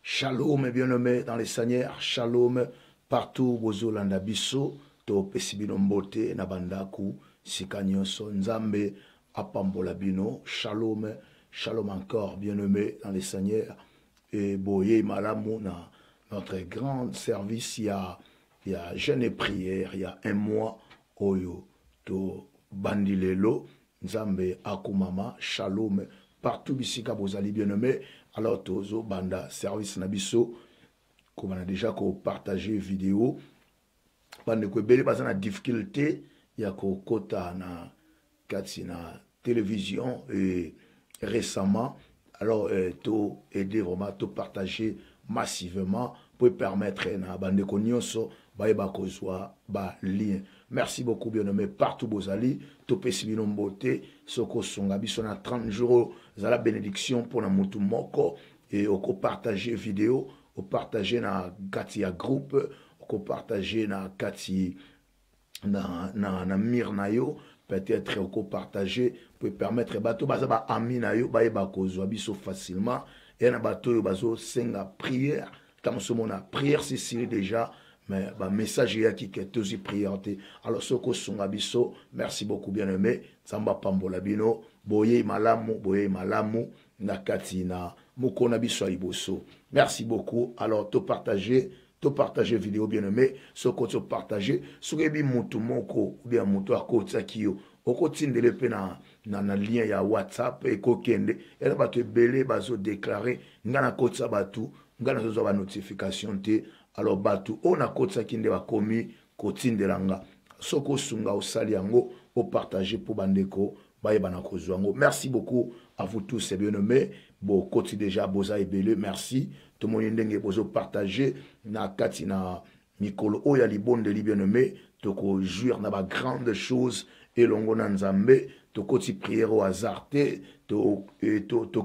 Shalom, bien-aimé dans les Seigneurs. Shalom, partout, Bozolanda Bisso, to pesibino mbote, nabandaku, sikanyoso, nzambe, apambola bino. Shalom, shalom encore, bien-aimé dans les Seigneurs. Et boye malamu, na notre grand service, il y a jeûne et prière, il y a un mois, oyo, to bandilelo, nzambe, akumama, shalom, partout, bisika, bozali, bien-aimé. Alors, tozo banda service nabiso, comme on a déjà partagé vidéo, bande ko bele pas na difficulté, il y a kota na katina télévision et récemment, alors to aider vraiment to partager massivement pour permettre na bande ko nyonso ba yeba ko zwa ba lien. Merci beaucoup bien-aimé partout bozali to pesibino mbote soko songa biso na 30 jours za la bénédiction pour na mutu moko et oko partager vidéo au partager na kati ya groupe oko partager na kati na mirna yo peut-être oko partager pour permettre bato baza ba ami na yo ba yeba ko zwa biso facilement et na bato yo bazo senga prière comme ce mona prière c'est déjà. Mais bah, message qui est aussi priorité. Alors, ce que sont abisso, merci beaucoup, bien-aimé. Samba Pambola Bino, Boye Malamu, Nakati na Mukona Bisso Iboso. Merci beaucoup. Alors, te partager vidéo, bien-aimé. Ce que tu partager, ce que tu mutu moko, ou bien mutu akota kiyo. Oko tindele pe na lien ya WhatsApp, et kokende. Et là, bah, te belé, bazo déclaré, ngana kotsa batu, ngana zozo ba notification te. Alors, batu, on a kotsa kinde wa komi, kotindelanga. Soko sunga au saliango, au partager pour bandeko, baye banako zwango. Merci beaucoup à vous tous, c'est bien nommé. Bon, koti déjà, boza et belé, merci. Tout le monde ndenge bozo partager, na kati na mikolo, oya li bonde li bien nommé, toko jouir na ba grande chose, et longo na nzambe, to koti prière au hasard, to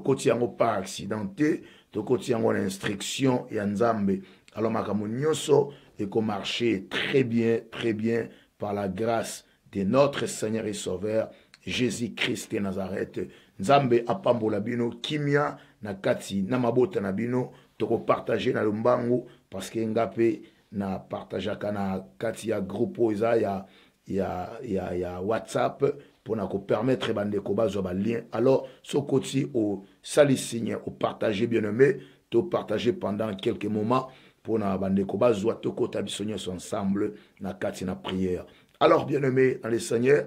koti yango par accidenté, to koti yango l'instruction, ya nzambe. Alors, makambo nyonso et qu'on marchait très bien par la grâce de notre Seigneur et Sauveur Jésus-Christ de Nazareth. Nzambe apambola bino kimia na kati na mabota na bino toko partager na lumbangu parce que ngape na partageaka na kati ya groupe oza ya WhatsApp pour na ko permettre bande ko bazwa ba lien. Alors, ce côté au sali signe au partager bien-aimé, to partager pendant quelques moments pour na bande ko bazwa to ko tabisonyo ensemble na kati na prière. Alors bien-aimé dans le Seigneur,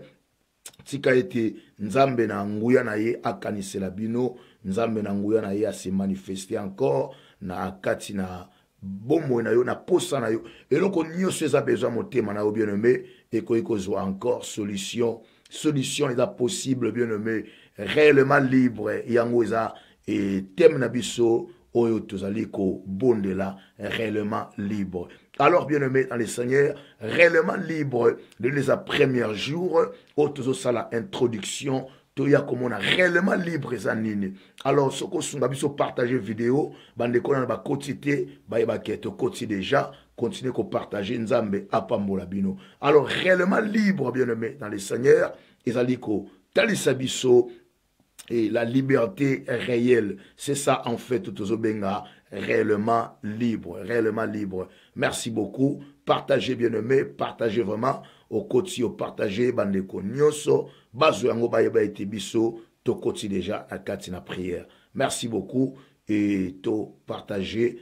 tika ete nzambe na nguya na ye akanisela bino, nzambe na nguya na ye a se manifester encore na kati na bomo na yo na posa na yo. Et donc on nyonso eza besoin motema na yo bien-aimé et ko ekozwa encore solution est possible bien-aimé, réellement libre yango eza et thème na biso oyo tozali ko bondela réellement libre. Alors, bien-aimé dans les Seigneurs, réellement libre de les premiers jours, au tozo sala introduction, toya comme on a réellement libre zanini. Alors, ce que nous avons partagé vidéo, bande ko na ba quotité, ba yeba keto quotité déjà, continuer ko partager nzambe apambola bino. Alors, réellement libre, bien-aimé dans les Seigneurs, ezali ko talisa biso. Et la liberté réelle, c'est ça en fait, tout benga, réellement libre, réellement libre. Merci beaucoup. Partagez bien-aimé, partagez vraiment au quotidien, partagez bandeko nyoso, bazo yango ba yeba ete biso, to koti déjà à katina prière. Merci beaucoup et to partager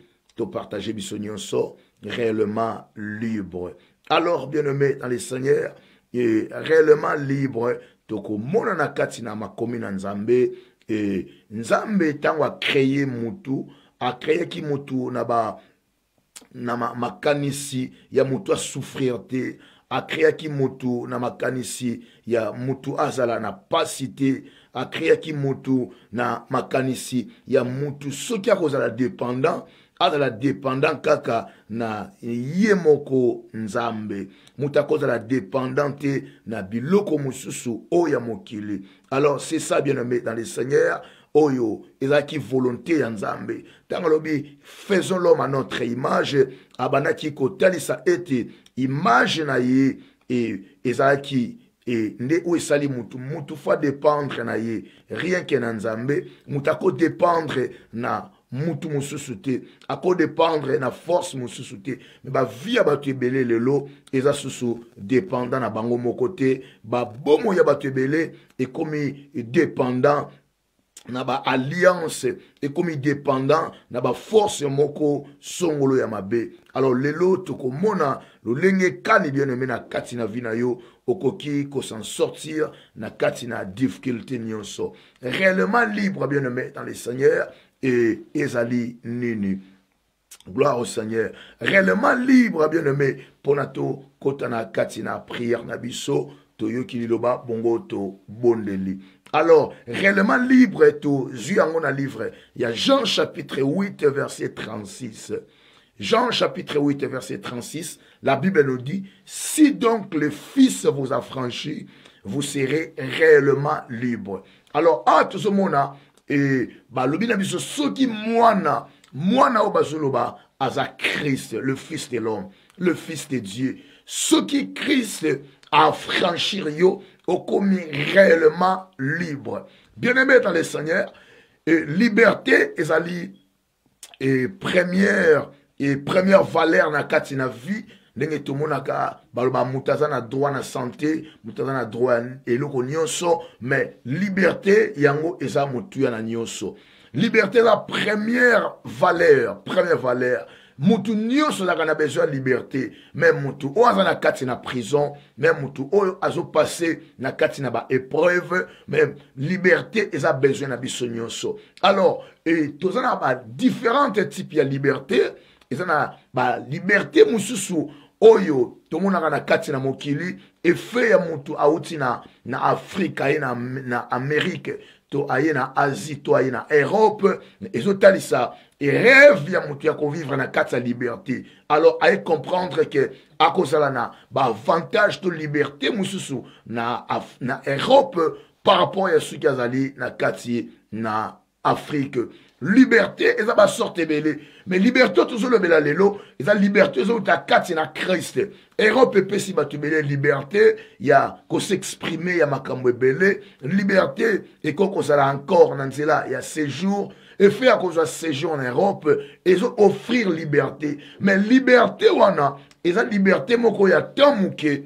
biso nyoso, réellement libre. Alors bien-aimé dans les Seigneurs, et réellement libre. Toko mona na kati na makomi na nzambe et nzambe tango a créé mutu ki mutu na ba na makanisi ya mutu a souffrir te a créé ki mutu na makanisi ya mutu azala na pasité a créé ki mutu na makanisi ya mutu soki akozala dépendant azala dépendant kaka na yemoko nzambe mutakoza la dépendante na biloko mususu oya mokili. Alors c'est ça bien-aimé dans les Seigneurs oyo ezaki volonté ya nzambe tangalobi faisons l'homme à notre image abanaki kotalisa ete image na ye et ezaki et nde ou esali mutu fa dépendre na ye rien que na nzambe mutako dépendre na mutu mosusu te ako dépendre na force mosusu te mais ba vie ya bato ebele lelo eza susu dépendant na bango moko te ba bomo ya bato ebele ekomi dépendant na ba alliance ekomi dépendant na ba force moko songolo ya mabe. Alors lelo tokomona lolenge kani bien aimé na kati na vina yo okoki ko s'en sortir na kati na difficulté nyonso. Réellement libre bien aimé dans le Seigneur et ezali nini. Gloire au Seigneur. Réellement libre bien aimé ponato kotana kati na prière na biso toyoki liloba bongo to bondeli. Alors, réellement libre et tout, livre. Il y a Jean chapitre 8, verset 36. Jean chapitre 8, verset 36, la Bible nous dit, si donc le Fils vous a franchi, vous serez réellement libre. Alors, à tout ce monde-là, et le bien aimé, ce qui moana au basoloba, aza Christ, le Fils de l'homme, le Fils de Dieu. Ce qui Christ a franchi yo, au commis réellement libre. Bien-aimé dans le Seigneur, liberté est première valeur na kati na vie. Ndenge tout monde a baloba mutaza na droit na santé, mutaza na droit eloko nyonso, mais liberté yango eza mutuya na nyonso. Liberté la première valeur. Mutu nyonso na besoin de liberté. Même mutu o azana kati na prison, même mutu o azo passé na kati na ba épreuve, même liberté eza besoin na biso nyonso. Alors, tozana ba différentes types de liberté, ezana ba liberté mususu oyo tomonaka na kati na mokili effet ya mutu auti na Afrika et na Amérique, to aye na Asie, to aye na Europe, ezotalisa et rêve ya mutu ya ko vivre na kati ya liberté. Alors aye comprendre que à cause na ba avantage de liberté mususu na Europe par rapport à ce qu'azali na kati na Afrique. Liberté, eza ba sorte belé. Mais liberté, toujours le bela lelo, eza liberté, eza uta kati na Christ. Europe pe si batu belé liberté, ya ko s'exprimer, ya makambo belé. Liberté, et ko sala encore, nanzela, ya séjour. Et fait à cause de séjour en Europe, ils ont offrir liberté. Mais liberté, wana, eza liberté, moko ya tamuke.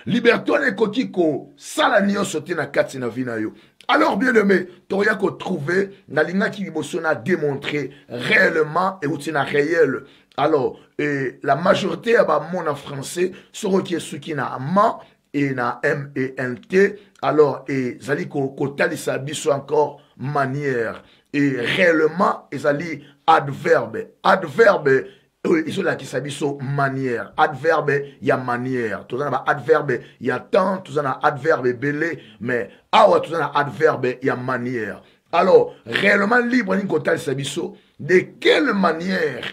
Liberté, on est kokiko, salanio sote na kati na vina yo. Alors, bien aimé, tu as trouvé, Nalinga qui a démontré réellement et où tu réel. Alors, la majorité a mon en français, sur qui est ce qui n'a ma et na M-E-N-T. Alors, et Zali Kotali Sabiso encore manière. Et réellement, et Zali adverbe. Adverbe. Ils sont là qui s'habillent manière. Adverbe, il y a manière. Tout ça, adverbe, il y a temps. Tout ça, adverbe, belé. Mais, tout ça, adverbe, il y a manière. Alors, réellement libre, de quelle manière,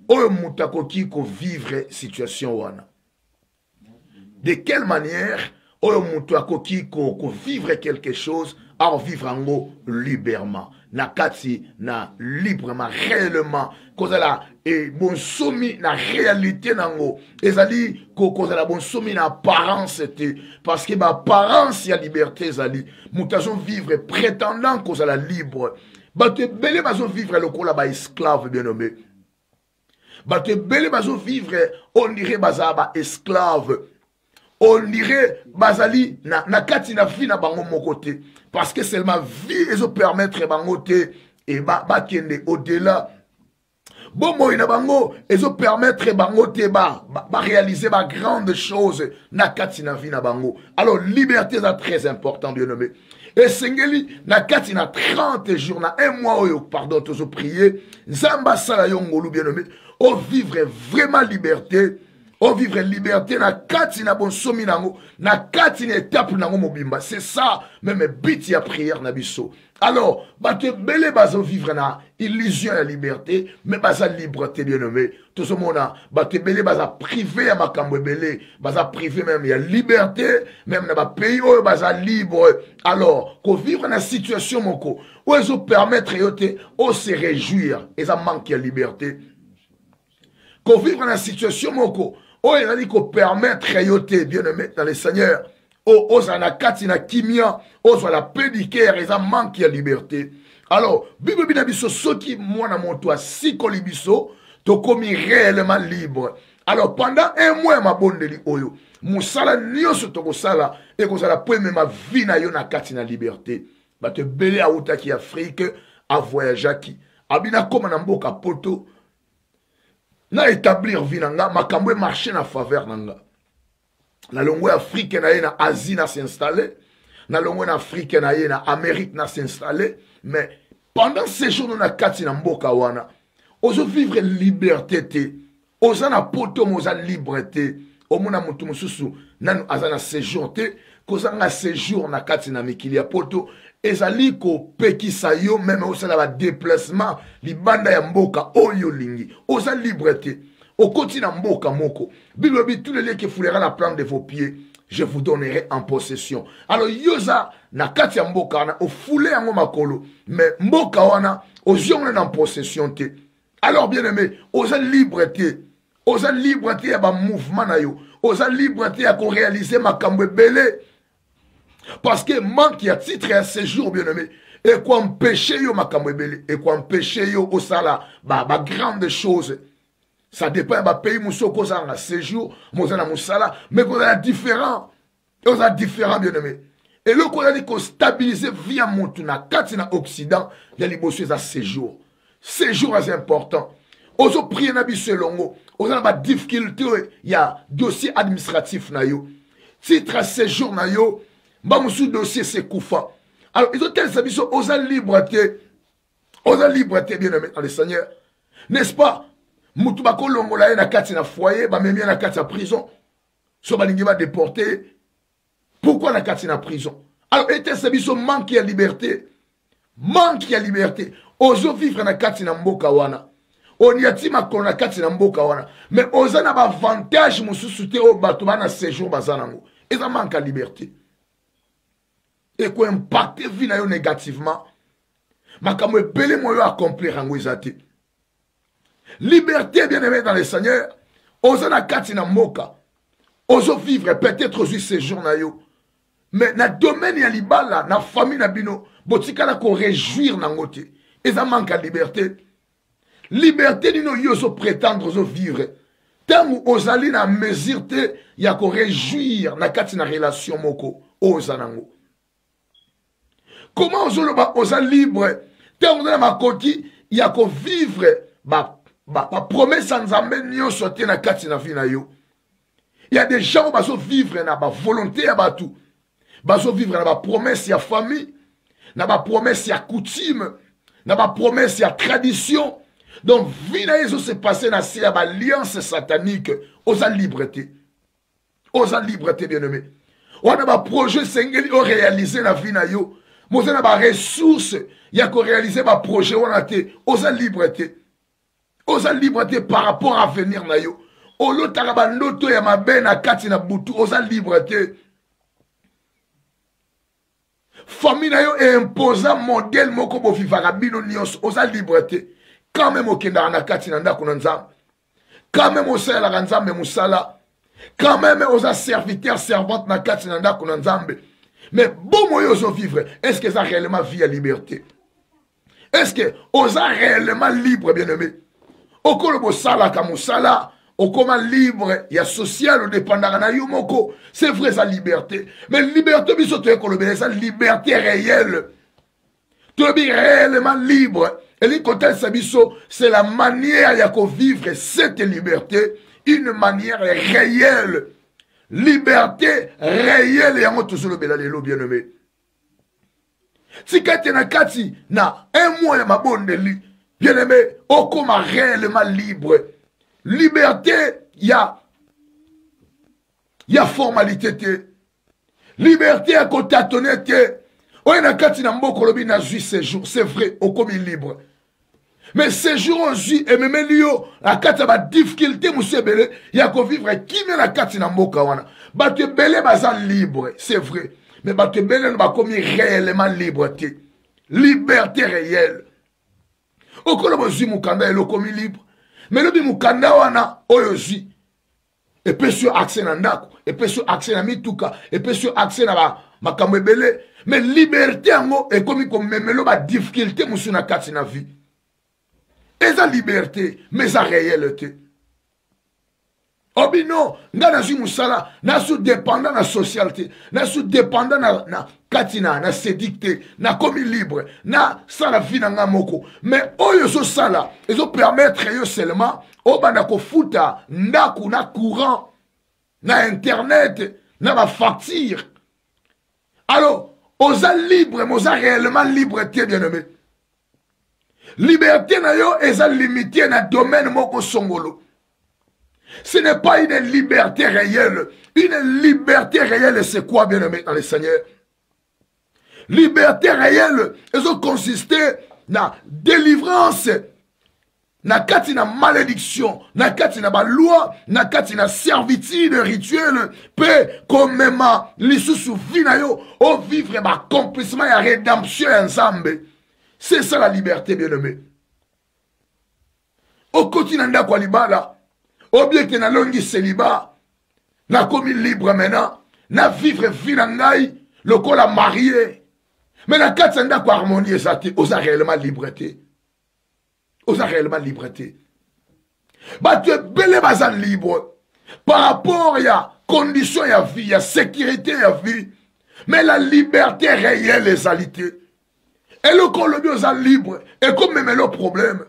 vivre situation wana? De quelle manière, vivre quelque chose, à vivre en haut librement? Na kati na librement réellement kozala et bon somi na réalité nango ezali kozala bon somi na apparence te parce que ba apparence ya liberté ezali mutazo vivre prétendant kozala libre bate belé bazo vivre lokola ba esclave bien nommé bate belé bazo vivre on dirait bazaba esclave on dirait bazali na kati na fi na bango mokote parce que seulement vie et permettre bangote et ba kende au-delà bon moi na bango et permettre bangote ba réaliser ba grande chose na kati na vi na bango. Alors liberté est très important bien nommé et sengeli na kati na 30 jours na un mois oyo pardon tous prier nzamba sala yo ngolu bien nommé au vivre vraiment liberté. On vivre liberté na kati na bon somi nango na kati na étape nango mobimba. C'est ça même but ya prière na biso. Alors bate belé bazo vivre na illusion ya liberté mais baza liberté bien nommé. Tout ce monde bate belé baza privé ya makambo belé baza privé même ya liberté même na ba pays oyo baza libre. Alors ko vivre na situation moko où ils permettre yote o se réjouir et ça manque ya liberté. Ko vivre na situation moko oh, il a dit qu'on permettre yoté bien aimé dans le Seigneur. Oh, ça na kati na kimia, oh, soit la pédicure, et ça manque de liberté. Alors, Bible binabiso soki mwana moto a sikoli biso, to komi réellement libre. Alors, pendant un mois ma bondeli oyo, musala nyonso to kosala et kosala po ma vie na yo na kati na liberté. Ba te belé a utaki Afrique a voyager ki. Abina koma na mboka poto na établir vie nanga makambo e marché na faveur nanga. Na longo Afrique na ye na Asie na s'installer. Na longo na Afrique na ye na Amérique na s'installer. Mais pendant ces jours na kati na mboka wana, ozo vivre liberté te. Oza na poto moza liberté. Omona mutu mususu nanu azana séjour te. Kozanga séjour na kati na mikili ya poto. Ezali ko pekisa yo même osala ba déplacement libanda ya mboka oyo lingi. Oza liberté. Au continent mboka moko. Bible dit tous les lieux qui foulera la plante de vos pieds, je vous donnerai en possession. Alors yoza na kati ya mboka wana o foulé yango makolo, mais mboka wana ozionga en possession te. Alors bien aimé, oza liberté. Oza liberté ya ba mouvement na yo. Oza liberté ya ko réaliser makambo ebele. Parce que manque ya titre à séjour bien aimé. Et quoi empêcher yo makambo ebele, et quoi empêcher yo osala ba grande chose. Ça dépend du pays où vous avez un séjour, vous avez un moussala, mais vous avez différent. Vous avez différent, bien aimé. Et le qu'on a dit qu'on stabilise via Montuna, quand il y a Occident, il y a les à séjour. Séjour est important. Vous avez prié Nabi Selongo, vous avez des difficultés, il y a dossier administratif. Titre à séjour, vous avez dossier c'est Koufa. Alors, ils ont tel service, vous avez liberté. Vous avez liberté, bien aimé, dans le Seigneur. N'est-ce pas? Mutu bakolongola ye na kati na foyer, ba memia na kati na prison. So balingi ba déporté. Pourquoi na kati na prison? Alors, était ce biso manque ya liberté. Manque ya liberté. Ozo vivre na kati na mboka wana. On y a ti makolo na kati na mboka wana. Mais oza na ba avantage mususu te o bato ba na séjour bazanango. Et ça manque ya liberté. Et quoi impacter vie na yo négativement. Makamwe belé mo yo accomplir en ezate. Liberté, bien-aimé dans le Seigneur. Ozo na kati na moka. Ozo vivre peut-être aussi ces jours na yo. Mais na domaine ya libala, na famille na bino, botika na ko réjouir na ngote. Et ça manque à liberté. Liberté dino yo so prétendre ozo vivre. Tant ozali na mesure te ya ko réjouir na kati na relation moko oza nango. Comment ozo loba oza libre? Tant na makoti ya ko vivre ba promesse sans amener nyo sauter na kati na vie na yo. Il y a des gens qui vont vivre na ba volonté ya batu. Baso vivre na ba promesse ya famille, na ba promesse ya coutume, na ba promesse ya tradition. Donc vie na yo se passer na si ya ba alliance satanique aux liberté. Aux liberté bien-aimé. On a ba projet sengeli o réaliser na vie na yo. Mo na ba ressources ya ko réaliser ba projet on a te aux liberté. Oza liberté par rapport à venir na yo. Olo taraba noto ya mabe na kati na butu. Oza liberté. Famille na yo imposa modèle moko bo vivara bino nyos. Oza liberté. Quand même okenda na kati na ndako na nzambe. Quand même osala la nzambe musala. Quand même oza serviteur servante na kati na ndako na nzambe. Mais bon moyo ozo vivre. Est-ce que ça réellement vie à liberté? Est-ce que oza réellement libre bien-aimé? Okolo bosala kamusala, okoma libre, ya social, au dépendant na yomoko. C'est vrai sa liberté. Mais liberté, biso te kolobele, sa liberté réelle. Tu es réellement libre. Et l'ikotel sa biso, c'est la manière ya ko vivre cette liberté, une manière réelle. Liberté réelle, yango toujours le belalelo bien-aimé. Si kati na kati, na un mois ya mabondeli, bien-aimé, on comme réellement libre. Liberté, il y a formalité. Liberté à côté honnête. On a quand il a beaucoup de na séjour, c'est vrai, on comme libre. Mais séjour on jui et même lieu à quatre ba difficulté monsieur belé, il y a qu'on vivre qui met la quatre na mboka wana. Ba te belé bazan libre, c'est vrai. Mais ba te belé ba comme réellement liberté. Liberté réelle. Okolo bozi mukanda elo komi libre. Mais le bi mukanda wana oyozi. Et puis sur accès na ndako, et puis sur accès na mituka, et puis sur accès na makambo ebele. Mais liberté est comme une difficulté musuna kati na vie. Et ça liberté, mais ça réalité. Obino, nga na su musala, na su dépendant na socialité, na su dépendant na katina, na sédicté, na komi libre, na sala vie na nga moko. Mais oyo so sala, ils ont permettre yo seulement, obana ko futa, ndaku na courant, na internet, na ma facture. Alors, osa libre, mais osa réellement liberté, bien aimé. Liberté na yo, esa limité na domaine moko songolo. Ce n'est pas une liberté réelle. Une liberté réelle, c'est quoi, bien aimé dans le Seigneur? Liberté réelle, elle a consisté dans délivrance, na katina malédiction, na katina ba loi, na katina servitude rituelle, peu comme l'issue vina yo, au vivre ma accomplissement et rédemption ensemble. C'est ça la liberté, bien aimé. Au quotidien kwa libala, au bien que na longi célibat, na commis libre maintenant, na vivre vie na ngai, le col a marié. Mais na katina kwa harmonie, ça osa réellement liberté. Osa réellement liberté. Bah tu es bel et bazan libre. Par rapport à conditions à vie, à sécurité à vie. Mais la liberté réelle est salité. Et le colobio est libre. Et comme même le problème.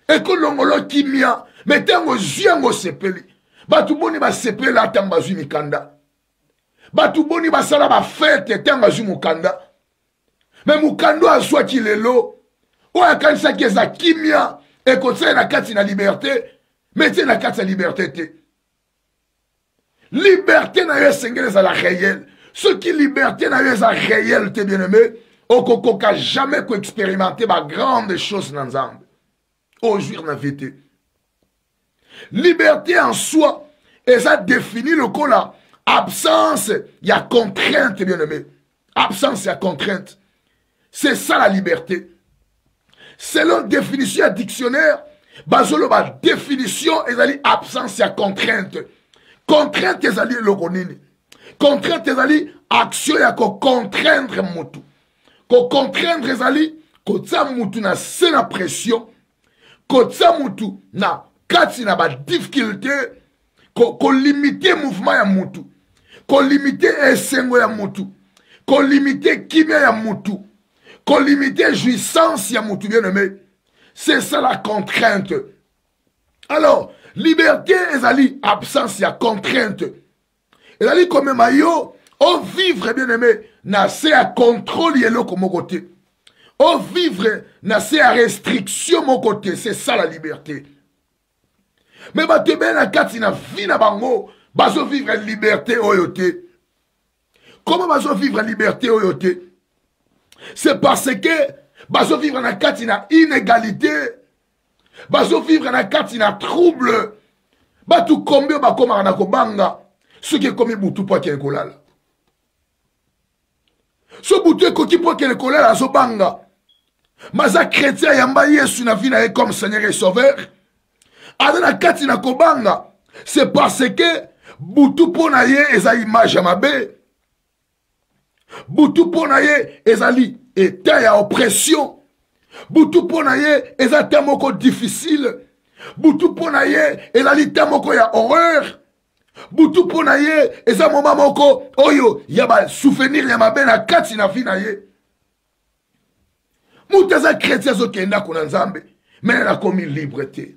Et que l'ongolo kimia. Mais tango ziango sepeli. Bah tu boni ba sepeli la tambazu mikanda. Bah tu boni ba sala ba fête tambazu mukanda. Mais mukando a soit qu'il est l'eau. Ou à kanisa qui est à kimia. Et quand c'est la carte la liberté. Mais c'est la carte la liberté. Liberté n'a eu sengel à la réelle. Ce qui liberté n'a eu à la réelle, t'es bien aimé. Au coco qu'a jamais expérimenté ma grande chose dans l'ensemble. Aujourd'hui, on a vécu. Liberté en soi, et ça définit le coup là. Absence, il y a contrainte, bien aimé. Absence, il y a contrainte. C'est ça la liberté. Selon définition à dictionnaire, basolo ba définition, et ça absence, il y a contrainte. Contrainte, et ça le konini. Contrainte, et ça action, il y a contraindre mutu. Ko contraindre ezali ko tsa mutu na sena pression ko tsa mutu na kati na ba difficulté ko limiter mouvement ya mutu ko limiter esengo ya mutu ko limiter kimia ya mutu ko limiter jouissance ya mutu bien aimé. C'est ça la contrainte. Alors liberté ezali absence ya contrainte ezali comme mayo au vivre bien aimé na se à contrôle yelo comme côté. Au vivre na se à restriction mon côté, c'est ça la liberté. Mais ba te ben na kati na vie na bango, bazo vivre liberté oyote. Comment bazo vivre liberté oyote? C'est parce que bazo vivre na kati na inégalité. Bazo vivre na kati na trouble. Ba tu combien ba koma na kobanga. Ce qui est comme butu po ke kolala. So butu ko ki po ke kolala so banga. Maza chrétien yamba Yesu na vie na comme Seigneur et Sauveur. Adana kati na kobanga. C'est parce que butu po na ye eza image ya mabe. Butu po na ye ezali état ya oppression. Butu po na ye eza temoko difficile. Butu po na ye ezali temoko ya horreur. Butu po na ye eza moma moko oyo ya ba souvenir ya mabe na kati na vie na ye. Mutaza chrétien zo kenda kuna nzambe mais na komi liberté.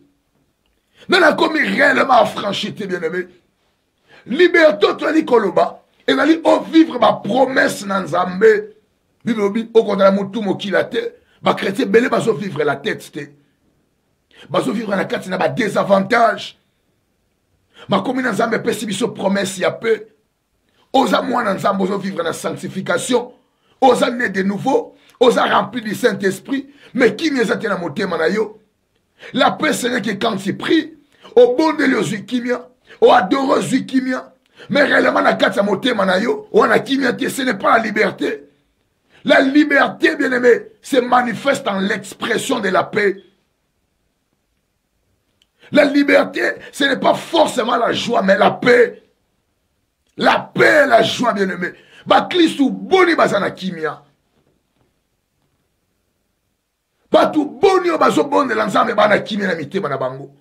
Na komi réellement affranchité bien aimé. Liberté to li koloba et ali o vivre ma promesse na nzambe. Bilobi o konda mutu mokila te ba chrétien belé ba zo vivre la tête te. Ba zo vivre na kati na ba désavantage. Ma commune nzambe pesi biso promesse ya peu. Osa mwana nzambe ozo vivre na sanctification. Osa né de nouveau. Osa rempli du Saint-Esprit. Mais qui mieux a na motema na yo? La paix ce n'est que quand tu pries. Au bon de l'ozu kimia. Au adore ozu kimia. Mais réellement na kati ya motema na yo. Ou na kimia te. Ce n'est pas la liberté. La liberté, bien aimé, se manifeste en l'expression de la paix. La liberté, ce n'est pas forcément la joie, mais la paix. La paix et la joie, bien-aimé. Ba Christou boni bazana kimia. Batu bonio bazo bonde lanzambe bana kimia na mitema na bango.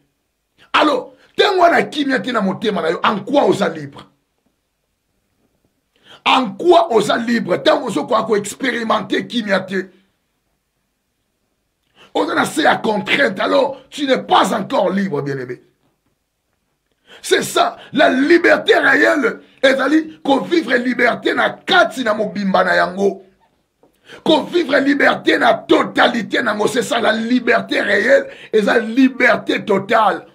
Alors, tengo na kimia te na motema na yo, en quoi osa libre? En quoi osa libre? Tengo oso kwa expérimenter kimia te. On a assez à contrainte, alors tu n'es pas encore libre, bien-aimé. C'est ça, la liberté réelle. C'est-à-dire qu'on vivre liberté na kati na mobimba na yango. Qu'on vivre liberté na totalité na mo. C'est ça la liberté réelle et la liberté totale.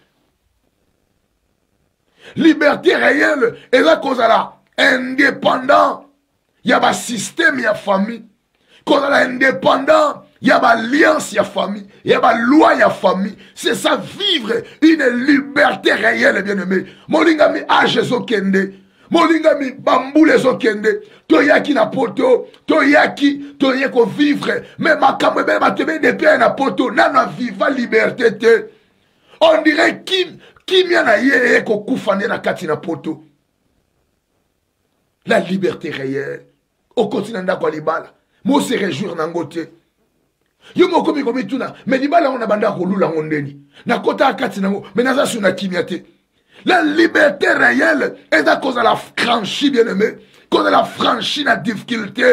Liberté réelle et la cause à la indépendant. Il y a un système, il y a famille. Quand on est indépendant, il y a une alliance, il y a famille. Il y a une loi, il y a famille. C'est ça, vivre une liberté réelle, bien-aimé. Molingami Ajezo Kende. Molingami Bamboule Zokende. Toyaki na poto. Toyaki vivre. Mais ma kamebe ma tebe de paix na poto. Nana viva liberté te. On dirait Kim yana ye ko koufane na kati na poto. La liberté réelle. Au continent d'Akwalibala. Moi, se réjouir nangote. Yo mo komi komi tuna. Mais libala on a banda kolula ngondeni. Na kota akati nango. Mais naza suna kimiate. La liberté réelle est à cause de la franchie, bien-aimé. Cause de la franchie, la difficulté.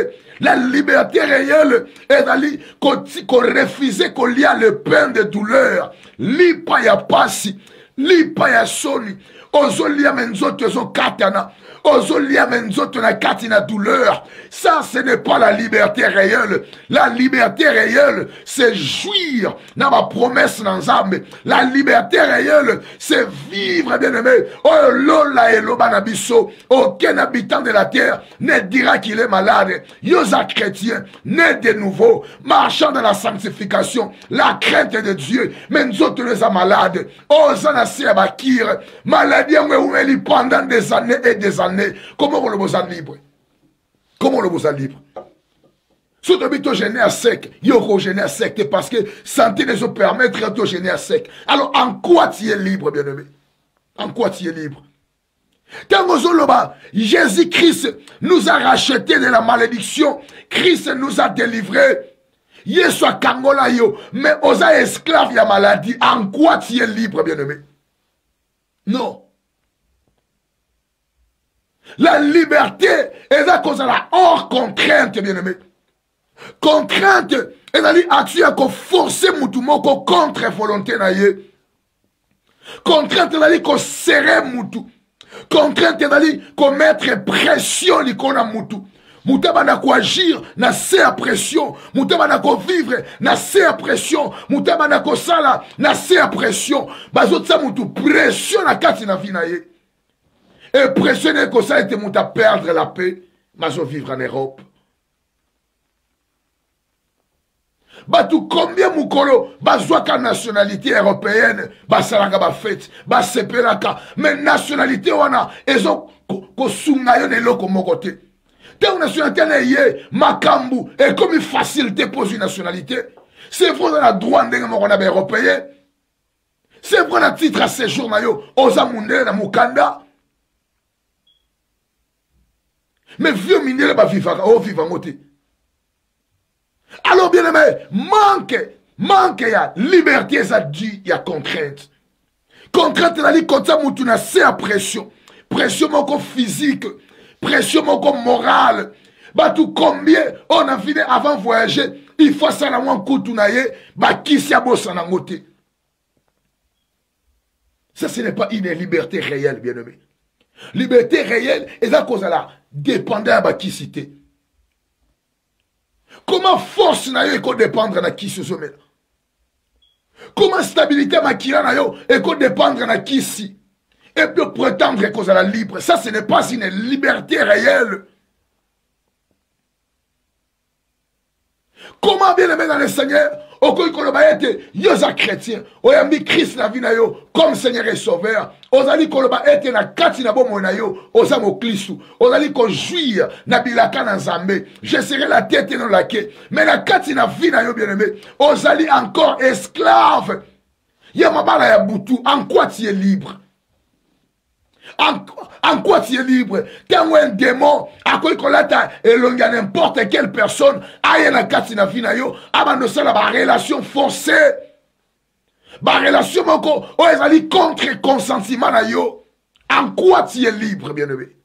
La liberté réelle est d'aller qu'on refuse qu'on lie le pain de douleur. Li pa ya pasi. Li pa ya soni. Ozo lia menzoto zo katana. Ozo lia menzoto na katina douleur. Ça, ce n'est pas la liberté réelle. La liberté réelle, c'est jouir dans ma promesse dans Zambé. La liberté réelle, c'est vivre, bien-aimé. Oh, lola et lobanabiso. Aucun habitant de la terre ne dira qu'il est malade. Yosa chrétien, né de nouveau, marchant dans la sanctification, la crainte de Dieu. Menzoto les a malades. Oh, zanasi abakir. Maladie, on pendant des années et des années. Comment on le vous a libre? Comment on le vous a libre? Si tu habites au gêné à sec, il y a au gêné à sec, parce que santé ne se permettre de gêner à sec. Alors, en quoi tu es libre, bien-aimé? En quoi tu es libre? Jésus-Christ nous a rachetés de la malédiction. Christ nous a délivrés. Yeswa Kangola yo, mais osa esclave ya maladie. En quoi tu es libre, bien-aimé? Non. La liberté est à cause de la hors contrainte, bien-aimé. Contrainte, c'est-à-dire action qu'on force moutou contre volonté naïe. Contrainte, c'est-à-dire qu'on serre moutou. Contrainte, c'est-à-dire qu'on mette pression l'icône à moutou. Moutaba na ko agir, na se a pression. Moutaba na ko vivre, na se a pression. Moutaba na ko sala, na se a pression. Bazot sa moutou pression na kati na vie naïe. Et pressionner que ça était monté à perdre la paix, mais je vivre en Europe. Batou combien moukolo, bazouaka nationalité européenne, basalanga ba fête, basepelaka, mais nationalité wana, ils ont ko sungayo ne loko mokote. T'es nationalité neye, makambu, et comme une facilité pose une nationalité, c'est vrai dans la droite de mon européen, c'est vrai dans le titre à séjour na yo, oza mundele na mukanda. Mais vieux minéraux va vivre en côté. Alors bien aimé, manque ya liberté ça dit il y a contrainte. Contrainte la dit comme ça moutouna c'est à pression. Pression mon physique, pression mon morale. Bah tout combien on a fini avant voyager, il faut ça la moins koutounaye, bah qui s'y a bossé en côté. Ça ce n'est pas une liberté réelle bien aimé. Liberté réelle est à cause de la dépendance de qui cité. Comment force na yo eko dépendre de qui se sommet? Comment stabilité makila na yo eko dépendre de qui si? Et puis prétendre que la libre. Ça ce n'est pas une liberté réelle. Comment bien aimer dans le Seigneur? Oko ikoloba ete yoza chrétien. Oyambi Christ na vie na yo comme Seigneur et Sauveur. Ozali koloba ete na kati na bomo na yo ozamo Kristu. Ozali ko jouir na bilaka na Nzambe. Je serai la tête et non la queue. Mais na kati na vie na yo bien-aimé, ozali encore esclave. Ya mabala ya butu, en quoi tu es libre? En quoi tu es libre? T'es un démon, à quoi qu'on l'a et l'on a n'importe quelle personne, aïe na katina finayo, abandonne ça la relation forcée. La relation encore, oh, elle contre consentiment na yo. En quoi tu es libre, bien-aimé?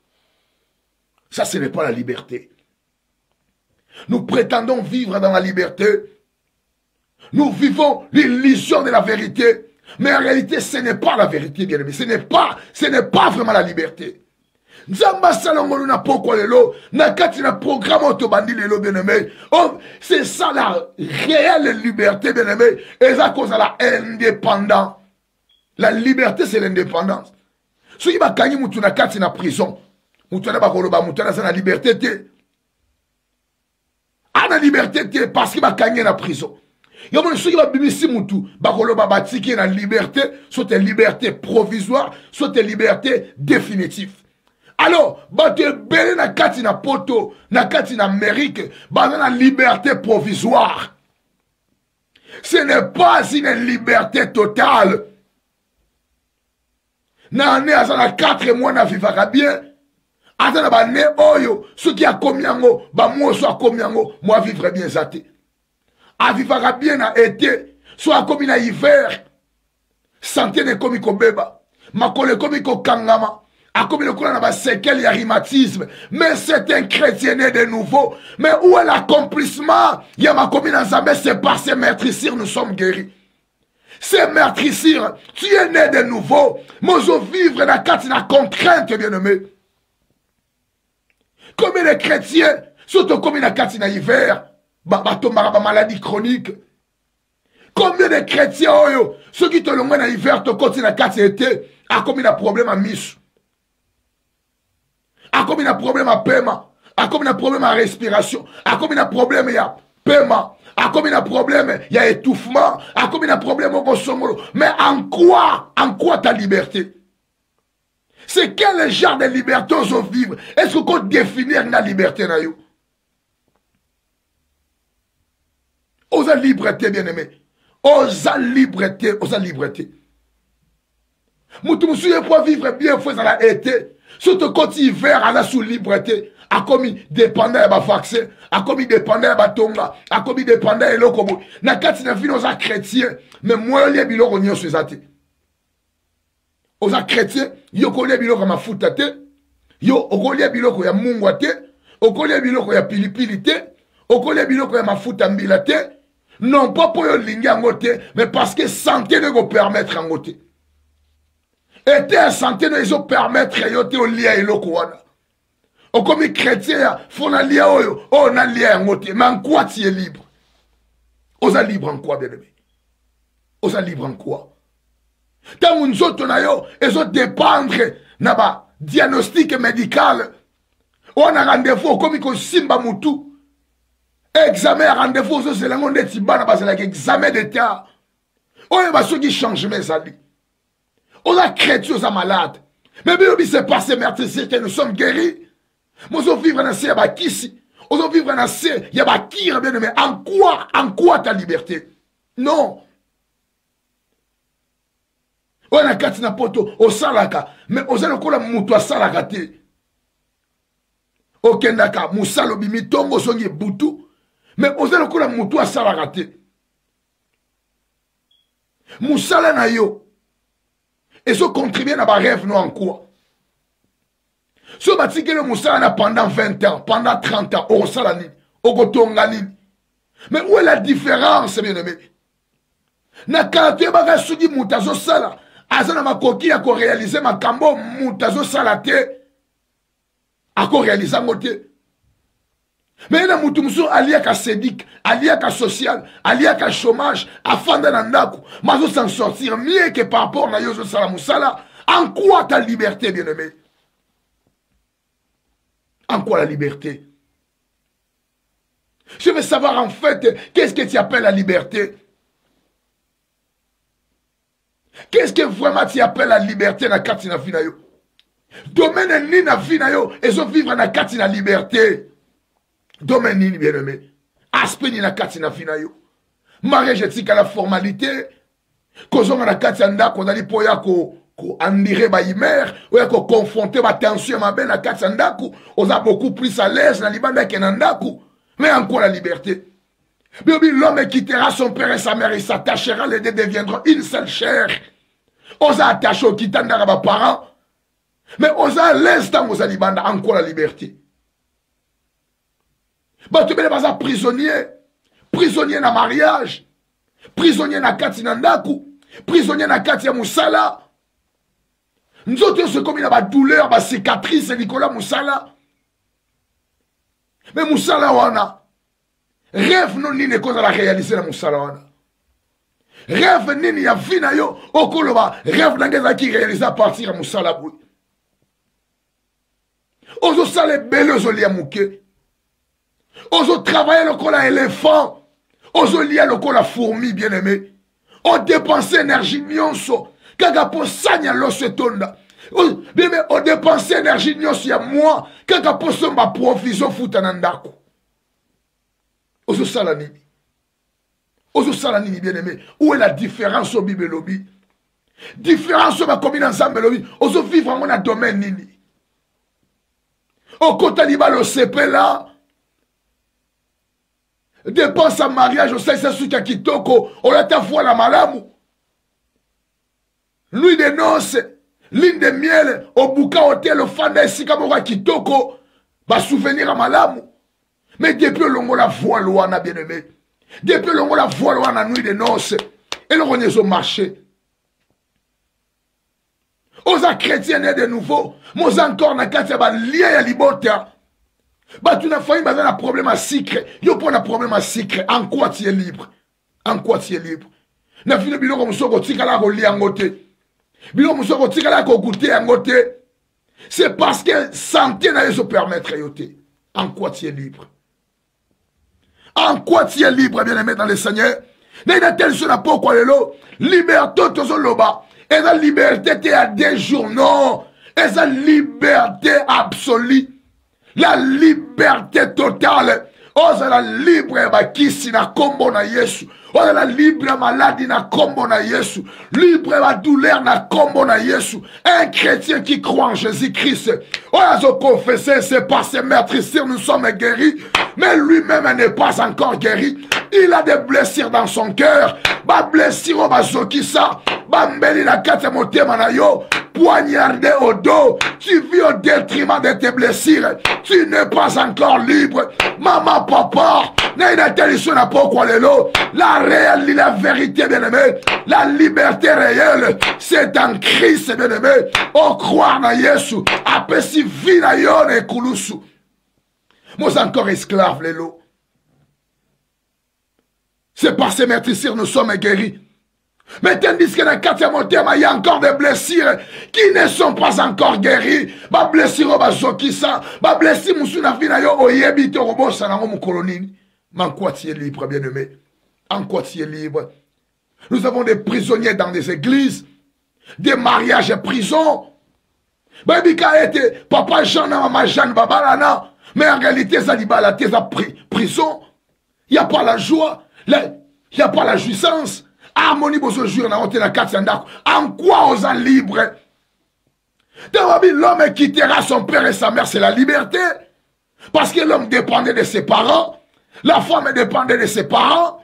Ça, ce n'est pas la liberté. Nous prétendons vivre dans la liberté. Nous vivons l'illusion de la vérité. Mais en réalité, ce n'est pas la vérité, bien-aimé. Ce n'est pas vraiment la liberté. Nzamba salongo na poko lelo, na kati na programme autobandi lelo, bien-aimé. Oh, c'est ça la réelle liberté, bien-aimé. Et ça cause la indépendance. La liberté, c'est l'indépendance. Ce qui va gagner moutou na kati na prison. Moutou na bakoloba, moutou na la liberté te. A la liberté te, parce qu'il va gagner na prison. Il y a ceux qui vont bimisi moutou, bakoloba batiki na liberté, soit une liberté provisoire, soit une liberté définitive. Alors, te belé na kati na poto, na kati na Amérique, na liberté provisoire. Ce n'est pas une liberté totale. Na ne azana 4 mois na vivra bien. Azana ba ne oyo, ceux qui a commis yango, moi soit commis yango, moi vivre bien zate. A vivra bien na été, soit commis na hiver. Santé ne komi ko beba, makole komi ko kangama. A commis le courant na séquelle ya rhumatisme. Mais c'est un chrétien né de nouveau. Mais où est l'accomplissement? Ya ma commune en Zambé, c'est par ces meurtrissures nous sommes guéris. Ces meurtrissures, tu es né de nouveau. Mozo vivre dans la contrainte, bien-aimé. Combien de chrétiens, surtout combien de katina hiver, tomara maladie chronique. Combien de chrétiens, ceux qui te l'ont dans l'hiver, te continuent à katina été, a combien de problèmes à miss. A combien de problèmes à paiement, a combien de problèmes à respiration, a combien de problèmes à paiement, a combien de problèmes il y a étouffement, a combien de problèmes au Gosomolo. Mais en quoi ta liberté? C'est quel genre de liberté on veut vivre? Est-ce qu'on peut définir la liberté? Osa liberté, bien-aimé. Osa liberté, osa liberté. Moutoumoussou pour vivre bien, il faut ça la été. Surtout quand hiver, on a sous liberté. A commis dépendant de vaccin, a commis dépendant de tonga, a commis dépendant de l'okobo. Na kati na vie, on a chrétien, mais moi, on y a biloko on y a suzate. On a chrétien, yo kolie biloko ma foutate, yo okolie biloko ya mungwate, okolie biloko ya pilipili te, okolie biloko ya mafuta mbila te, non pas pour yo lingi angote, mais parce que santé ne go permettre angote. Et ta santé ne go permettre yote o lia eloko wana. O comme chrétien, faut na lia oyo, oh na lia angote, mais en quoi tu es libre? Osa libre en quoi, bien-aimé? Osa libre en quoi? Tant nous autres na yo, ils ont dépendre na ba diagnostic médical. On a rendez-vous comme il simba mutu. Examen rendez-vous c'est la monde tiba na ba c'est l'examen d'état. On y va ceux qui changent mes amis. On a chrétien aux malade. Mais bien c'est passé meurtrisseur que nous sommes guéris. Nous allons vivre dans ce yaba kisi. Nous allons vivre dans ce yaba kire bien mais en quoi ta liberté? Non. On a katina poto au salaka mais aux alokola mutu a salaka te. Okendaka musalo bimi tongo songi butu mais aux alokola mutu a salaka te. Musala na yo et so contribuer na ba rêve no en quoi? So batiki le musala na pendant 20 ans, pendant 30 ans au salani, au gotongani. Mais où est la différence, bien aimé? Na kate ba sugi mutazo sala. Azana makoki a ko réaliser makambo mutazo salate a ko réaliser ngote. Mais na mutumso alia ka sédic, alia ka social, alia ka chômage, afanda na ndako, mazo s'en sortir mieux que par rapport na yozo sala musala. En quoi ta liberté, bien-aimé? En quoi la liberté? Je veux savoir en fait, qu'est-ce que tu appelles la liberté? Qu'est-ce que vraiment tu appelles la liberté na kati na vie na yo? Domaine ni na vie na yo, et so vivre na kati na liberté. Domaine ni bien-aimé. Aspect ni na kati na vie na yo. Mariage etika la formalité. Kozonga na kati anda ko dali poya ko On dirait baïmère, ou qu'on confronté ma tension ma belle à Katsandaku, on a beaucoup plus à l'aise dans l'Ibanda qu'Enandaku. Mais en quoi la liberté? L'homme quittera son père et sa mère, il s'attachera, les deux deviendront une seule chair. On a attaché au Kitandara ma parents, mais on a l'instant aux Alibanda, en quoi la liberté? Bah tu n'es pas un prisonnier, prisonnier dans mariage, prisonnier dans Katinandaku, prisonnier dans Katia Moussala. Nous autres, c'est comme il y a une douleur, une cicatrice, c'est Nicolas Moussala. Mais Moussala, on a. Rêve, non, ni ne cause à la réaliser dans Moussala, on a. Rêve, ni ni a vu, na yo, au Koloba, rêve, n'a qui réalise à partir de Moussala, boui. Ozo sale belle, ozo lia mouké. Ozo travailler le col à éléphant. Ozo lia le col à fourmi, bien aimé. On dépense énergie, nyonso. Kaga po sanya lo se tonda. Bien mais on dépense énergie nyonso ya moi. Kaga po somba provision futanandako. Ozo sala nini. Ozo sala nini, bien aimé. Où est la différence au bibelobi? Différence au ma commune ensemble lobi. Ozo vivre en mon domaine nini. Au côté liba le CP là. Dépense en mariage, au sait c'est qui kitoko. On a ta foi la malamu. Nuit de noces, ligne de miel, au bouca hôtel, au fanda ici comme on kitoko. Va souvenir à malamu. Mais depuis le long la voix loana bien aimé. Depuis le long la voix loana nuit de noces. Et le on est au marché. Aux chrétiens de nouveau. Moi encore na katia ba lié à libota. Bah tu n'as failli un problème à secret. Yo pour un problème à secret. En quoi tu es libre? En quoi tu es libre? Na fini bilo comme ça ko tika la ko li angote. Bilo comme ça ko tika la ko goûter angote. C'est parce que santé n'a se permettre yote. En quoi tu es libre? En quoi tu es libre, bien aimé dans le Seigneur? N'a tel sur la peau quoi lelo. Liberté to loba. Et la liberté t'es à des jours non. Et la liberté absolue. La liberté totale. Oh, c'est la libre qui si na kombo na Yesu. Oh, c'est la libre maladie na kombo na Yesu. Libre la douleur na kombo na Yesu. Un chrétien qui croit en Jésus-Christ. Oh, a confessé, c'est par ses meurtrissures nous sommes guéris. Mais lui-même n'est pas encore guéri. Il a des blessures dans son cœur. Ba blessure au bazokisa. Bambeli la kate motema na yo. Poignardé au dos. Tu vis au détriment de tes blessures. Tu n'es pas encore libre. Maman, papa. La vérité, bien aimé. La liberté réelle. C'est en Christ, bien aimé. On croit na Yesu. Après si vie na yo ne kulusu. Moi encore esclave, lélo. C'est par ces maîtrisures nous sommes guéris. Mais tandis que dans le 4e thème, il y a encore des blessures qui ne sont pas encore guéries. Ma blessure, ma zokisa, ma blessure, moussuna vina yo, oyebi, te robo, sanango, moukolonini. Mais en quoi tu es libre, bien aimé? En quoi tu es libre? Nous avons des prisonniers dans des églises, des mariages et prisons. Babika était papa Jean, maman Jeanne, babalana. Mais en réalité, ça dit, la thèse a prison. Il n'y a pas la joie, il n'y a pas la jouissance. Harmonie pour ce jour, en quoi on est libre? L'homme quittera son père et sa mère, c'est la liberté. Parce que l'homme dépendait de ses parents. La femme dépendait de ses parents.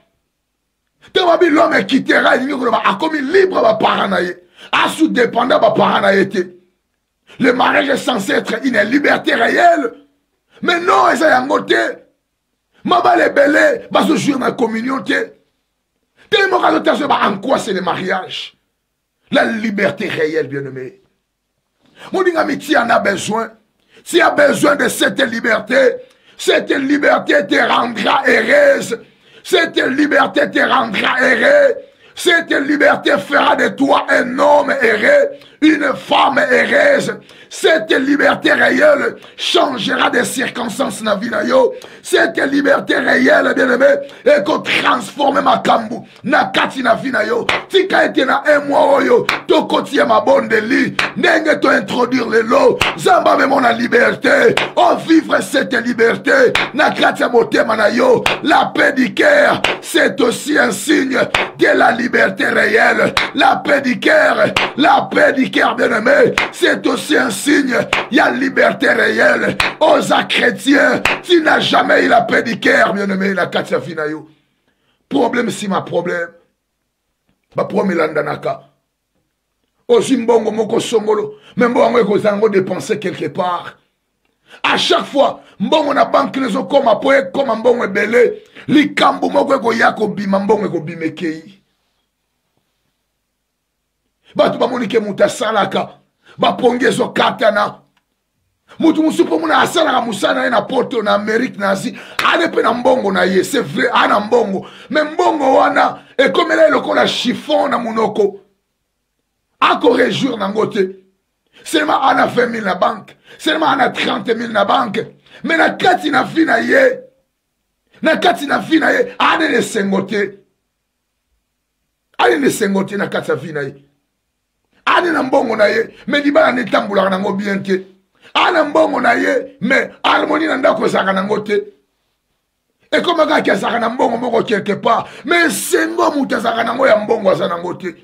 L'homme quittera, il a comme libre à parents. À sous-dépendant à parents. Le mariage est censé être une liberté réelle. Mais non, ils sont en côté. Maman les belés, ce jour dans la communauté. En quoi c'est le mariage? La liberté réelle, bien-aimé. Mon amitié en a besoin. S'il y a besoin de cette liberté te rendra heureuse. Cette liberté te rendra heureux. Cette liberté fera de toi un homme heureux, une femme heureuse. Cette liberté réelle changera des circonstances dans la vie. Cette liberté réelle, bien aimé, et qu'on transforme ma kambu, na kati na vie na yo. Tika ete na un mois oyo, to kotie ma bonne de lit, nenge to introduire le lot, zamba me mon liberté, on vivre cette liberté, na kati ya motema na yo. La paix du cœur, c'est aussi un signe de la liberté. liberté réelle. La paix du cœur, bien-aimé, c'est aussi un signe. Il y a liberté réelle. Aux chrétiens, tu n'as jamais eu la paix du cœur, bien-aimé, la katia finayo. Problème si ma problème. Ba problème landanaka. Aussi mbongo moko songolo. Mais mbongo eko zango dépenser quelque part. À chaque fois, mbongo na banque les comme apoye comme mbongo belé. Li kambu moko eko yako bima mbongo eko bimekei. Batu ba monike muta salaka. Ba pongezo katana. Mutu musupo muna asala musana na poto na Amérique nazi. Ane pe na mbongo na ye. C'est vrai, ana mbongo. Mais mbongo wana, et comme elle est le la chiffon na munoko. Ako réjouir na ngote. Seulement on a 20 000 na banque. Seulement on a 30 000 na banque. Mais na kati na fi na ye. Na kati na fi na ye. Ane ne sengote. Ane ne sengote na kati na fi na ye. Ane na mbongo na ye. Mais di ba na netambula na ngo bien te. Ane mbongo na ye. Mais harmonie na ndako saka na ngote. Et comme un gars qui a saka na mbongo moko quelque part. Mais sengo muta saka na ngo ya mbongo asa na ngote.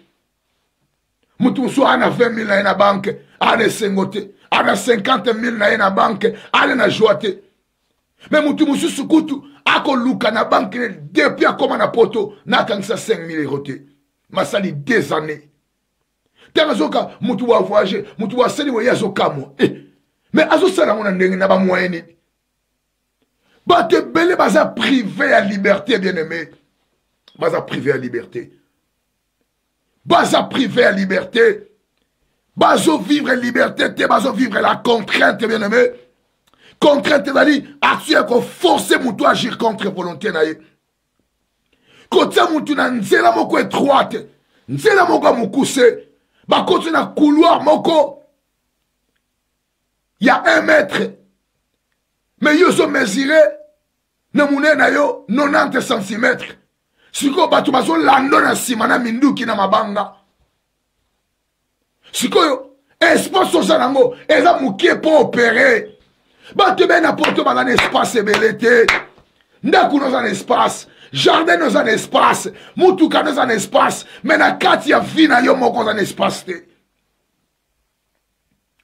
Mutu so ana 20 000 na banque, ana sengote, ana 50 000 na banque, ana na joate. Mais mutu mususu kutu ako luka na banque depuis akoma na poto na kanisa 5 000 euros te. Masali 2 années. Terazoka mutu wa voyager, mutu wa seli wa yazo kamo. Mais azo sala ngona ndenge na ba moyenne. Ba te belé baza privé à liberté bien-aimé. Baza privé à liberté. Baza privé à liberté. Bazo vivre liberté, bazo vivre la contrainte, bien-aimé. Contrainte, c'est-à-dire, action qu'on force moutou à agir contre volonté naïe. Quand ça moutou na nzela moko étroite, nzela moko moukousse, bah quand tu na couloir moko, il y a 1 mètre. Mais yo so mesuré, na mouné na yo 90 cm. Siko batu bazo lando na sima na minduki na mabanga. Siko yo, espace osa nango, eza mukie po opérer. Batu ben na porto ba na espace ebelete. Ndaku no za espace, jardin no za espace, mutuka no za espace, mais na kati ya vie na yo moko za espace te.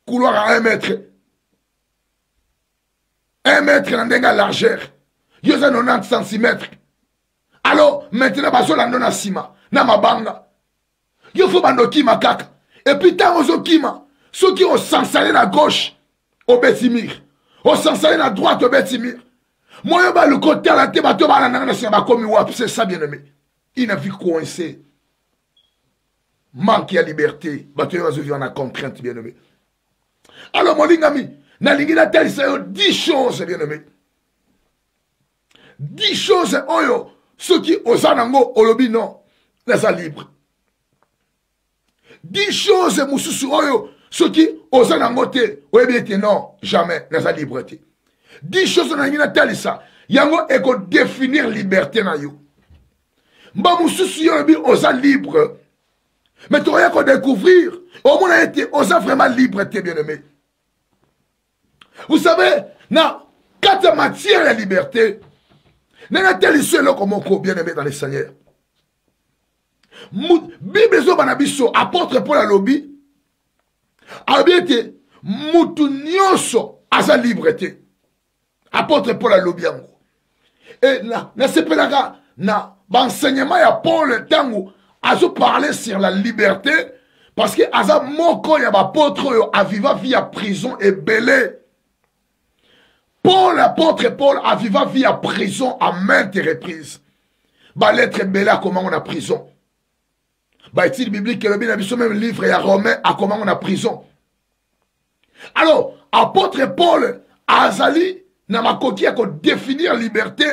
Couloir à 1 mètre. 1 mètre na ndenga largeur. Yo za 90 cm. Alors, maintenant, baso lando na sima, na mabanga. Yo faut bando kima kaka. Et puis, tant aux kima, ceux qui ont s'installé à gauche, au Betimir. Ont s'installé à droite, au Betimir. Moi, yo ba le côté à la tête, bato ba la nana na komi wap, c'est ça, bien aimé. Il n'a vu coincé. Manque à liberté. Bato yo vivre en contrainte, bien aimé. Alors, mon lingami, na lingina tel, c'est 10 choses, bien aimé. 10 choses, oyo. Ceux qui osent nango olobi non, les libre. 10 choses mususu oyo, ceux qui osent nango te, oyebi non, jamais, les liberté. 10 choses nangina talisa, yango eko définir liberté na yo. Mba mususu yobi osa libre. Mais tu vas découvrir, au moins été osa vraiment libre, t'es bien aimé. Vous savez, na 4 matières la liberté. N'est-ce seul comme bien aimé dans les Seigneurs. Bible zo banabiso apôtre Paul a lobby a bien été mutu nyonso asa liberté. Apôtre Paul a lobby yango. Et là, na sepelaka na enseignement ya Paul tango azo parler sur la liberté parce que asa moko ya apôtre a viva via prison et belé. Paul, l'apôtre Paul, a viva vie à prison à maintes reprises. Bah, l'être belé à comment on a prison. Bah, est-il biblique que le bien a même livre et à Romain à comment on a prison. Alors, apôtre Paul, Azali, n'a ma coquille à définir liberté,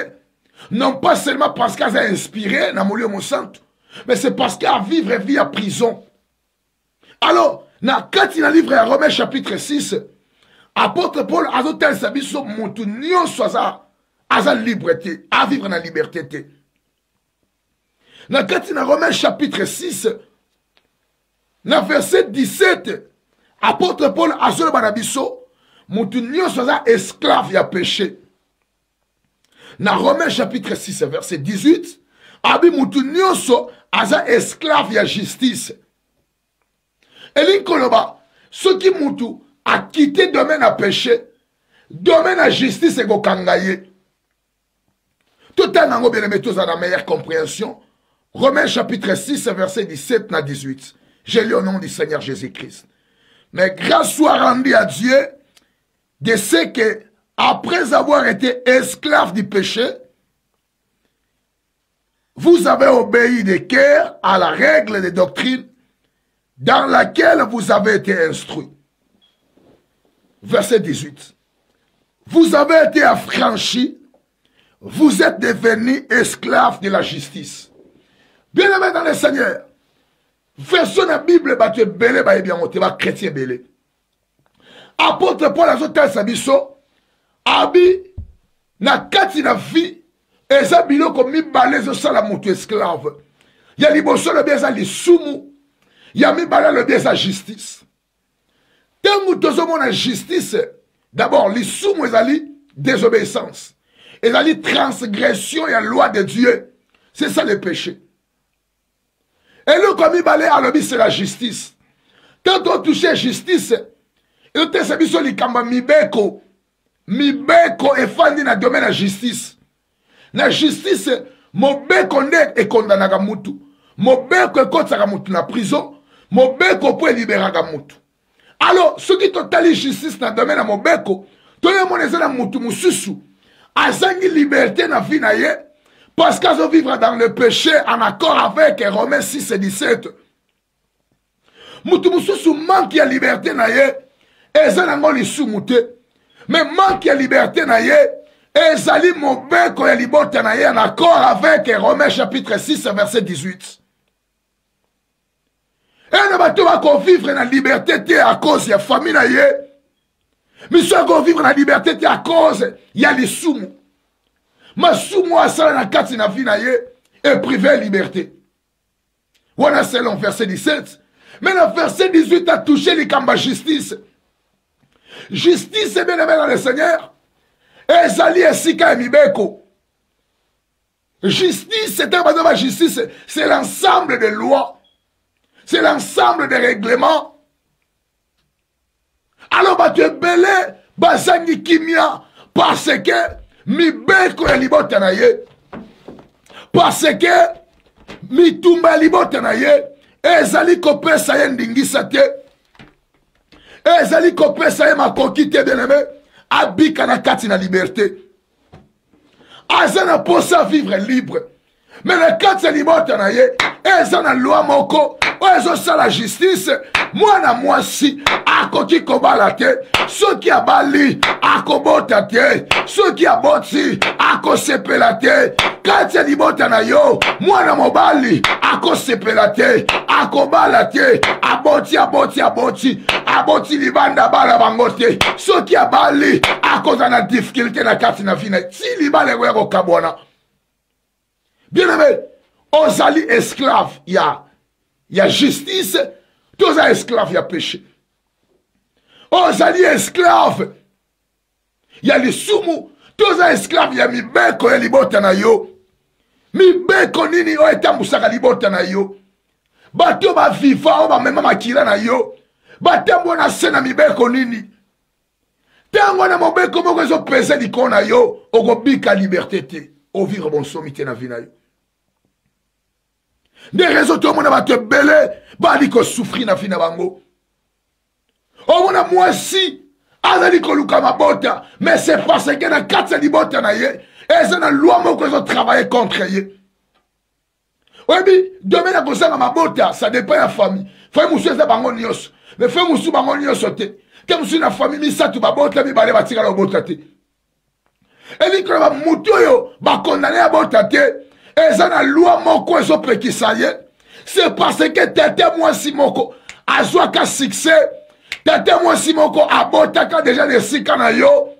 non pas seulement parce qu'elle a inspiré, n'a mon lieu mon santo, mais c'est parce qu'elle vivre vie à prison. Alors, quand il a livré à Romain chapitre 6, apôtre Paul a dit tel sabiso mutu nyonso aza liberté, à vivre dans la liberté. Dans Romains chapitre 6, dans verset 17, apôtre Paul a dit banabiso mutu nyonso aza esclave ya péché. Dans Romains chapitre 6, verset 18, abi mutu nyonso aza esclave ya justice. Elingi koloba soki mutu a quitté domaine à péché, domaine à justice et kokanga ye. Tout un ango bien aimé tous à la meilleure compréhension. Romains chapitre 6 verset 17 à 18. J'ai lu au nom du Seigneur Jésus-Christ. Mais grâce soit rendue à Dieu de ce que après avoir été esclave du péché, vous avez obéi de cœur à la règle de doctrine dans laquelle vous avez été instruit. Verset 18. Vous avez été affranchis, vous êtes devenus esclaves de la justice. Bien-aimés dans le Seigneur, version de la Bible, tu es belé, tu es chrétien belé. Apôtre Paul a zoté sabiso, abi, na kati na vie, eza biloko mibale zo sala mutu esclave. Ya liboso le bien za lisumu, ya mibale le bien za justice. Tangu tozomo na justice, d'abord lisumu ezali désobéissance. Ezali transgression ya loi de Dieu. C'est ça le péché. Et le comme mibale alobi c'est la justice. Quand on touche justice, et te sabiso likamba mibeko. Mibeko efandi na domaine la justice. Na justice, mobeko nde e kondanaka mutu. Mobeko e kotsaka mutu na prison. Mobeko po e liberaka mutu. Alors, ce qui totali justice na domaine na mobeko, toye moneza na mutu mususu. Azangi liberté na vie na ye, parce qu'azo vivre dans le péché en accord avec Romains 6 et 17. Mutu mususu manque ya liberté na ye, eza nango lisumu te. Mais manque ya liberté na ye, ezali mobeko ya libota na ye en accord avec Romains chapitre 6 verset 18. Et ne bato va vivre na liberté te à cause ya famille na ye. Mais soit vivre na liberté te à cause ya lisumu. Ma sumu asala na kati na vie na ye et privé liberté. Voilà selon verset 17. Mais le verset 18 a touché les kamba justice. Justice est bien aimé dans le Seigneur. Ezali esika ya mibeko. Justice, c'est l'ensemble des lois. C'est l'ensemble des règlements. Alors, tu es belé, bazangi kimia, parce que mibeko ya libota na ye. Parce que mitumba ya libota na ye. Ezali kopesa ye ndingisa te. Ezali kopesa ye makoki te bien aimé. Abika na kati na liberté. Azana posa vivre libre. Mais le kati ya libota na ye. Ezana loi moko. Oezo sa la justice. Mwana mwasi. Akoki kobala te. Soki abali. Akobota te. Soki aboti. Akosepela te. Kati ya libota na yo. Mwana mobali. Akosepela te. Akobala te. Aboti. Aboti libanda bala bangote. Soki abali. Akoza na difficulté na kati na vina. Si libale weko kabwana. Bien aimé. Ozali esclave. Ya justice. Toza esclave ya péché. Ozali esclave. Ya lisumu. Toza esclave ya mibeko ya libota na yo. Mibeko nini o etambusaka libota na yo. Bato ba viva o ba mema makila na yo. Batembo na sena mibeko nini. Tango na mobeko moko ezo pese liko na yo. Okobika liberté te. O vivre bon somité na vie na yo. Des raisons tout le monde va te belé. Bali ko souffrir na vie na bango. O mona mwasi. Azali ko luka mabota. Mais c'est parce que na katsa libota na ye. Et c'est na loi moko ezo travailler contre ye. Oui, mais demain, la conscience ma bota, ça dépend de la famille. Frère Moussou, c'est bango nyos. Mais frère Moussou, bango nyos sote. Quand Moussou, la famille, mi sa tu ba bota, mi balé, ba tira la bota te. Et dit que ba moutou yo, ba condamné à bota te. Et ça, la loi moko, ezo peki sa ye. C'est parce que t'étais moi si moko, a joa ka succès. T'étais moi si moko, a bota ka déjà de sika na yo.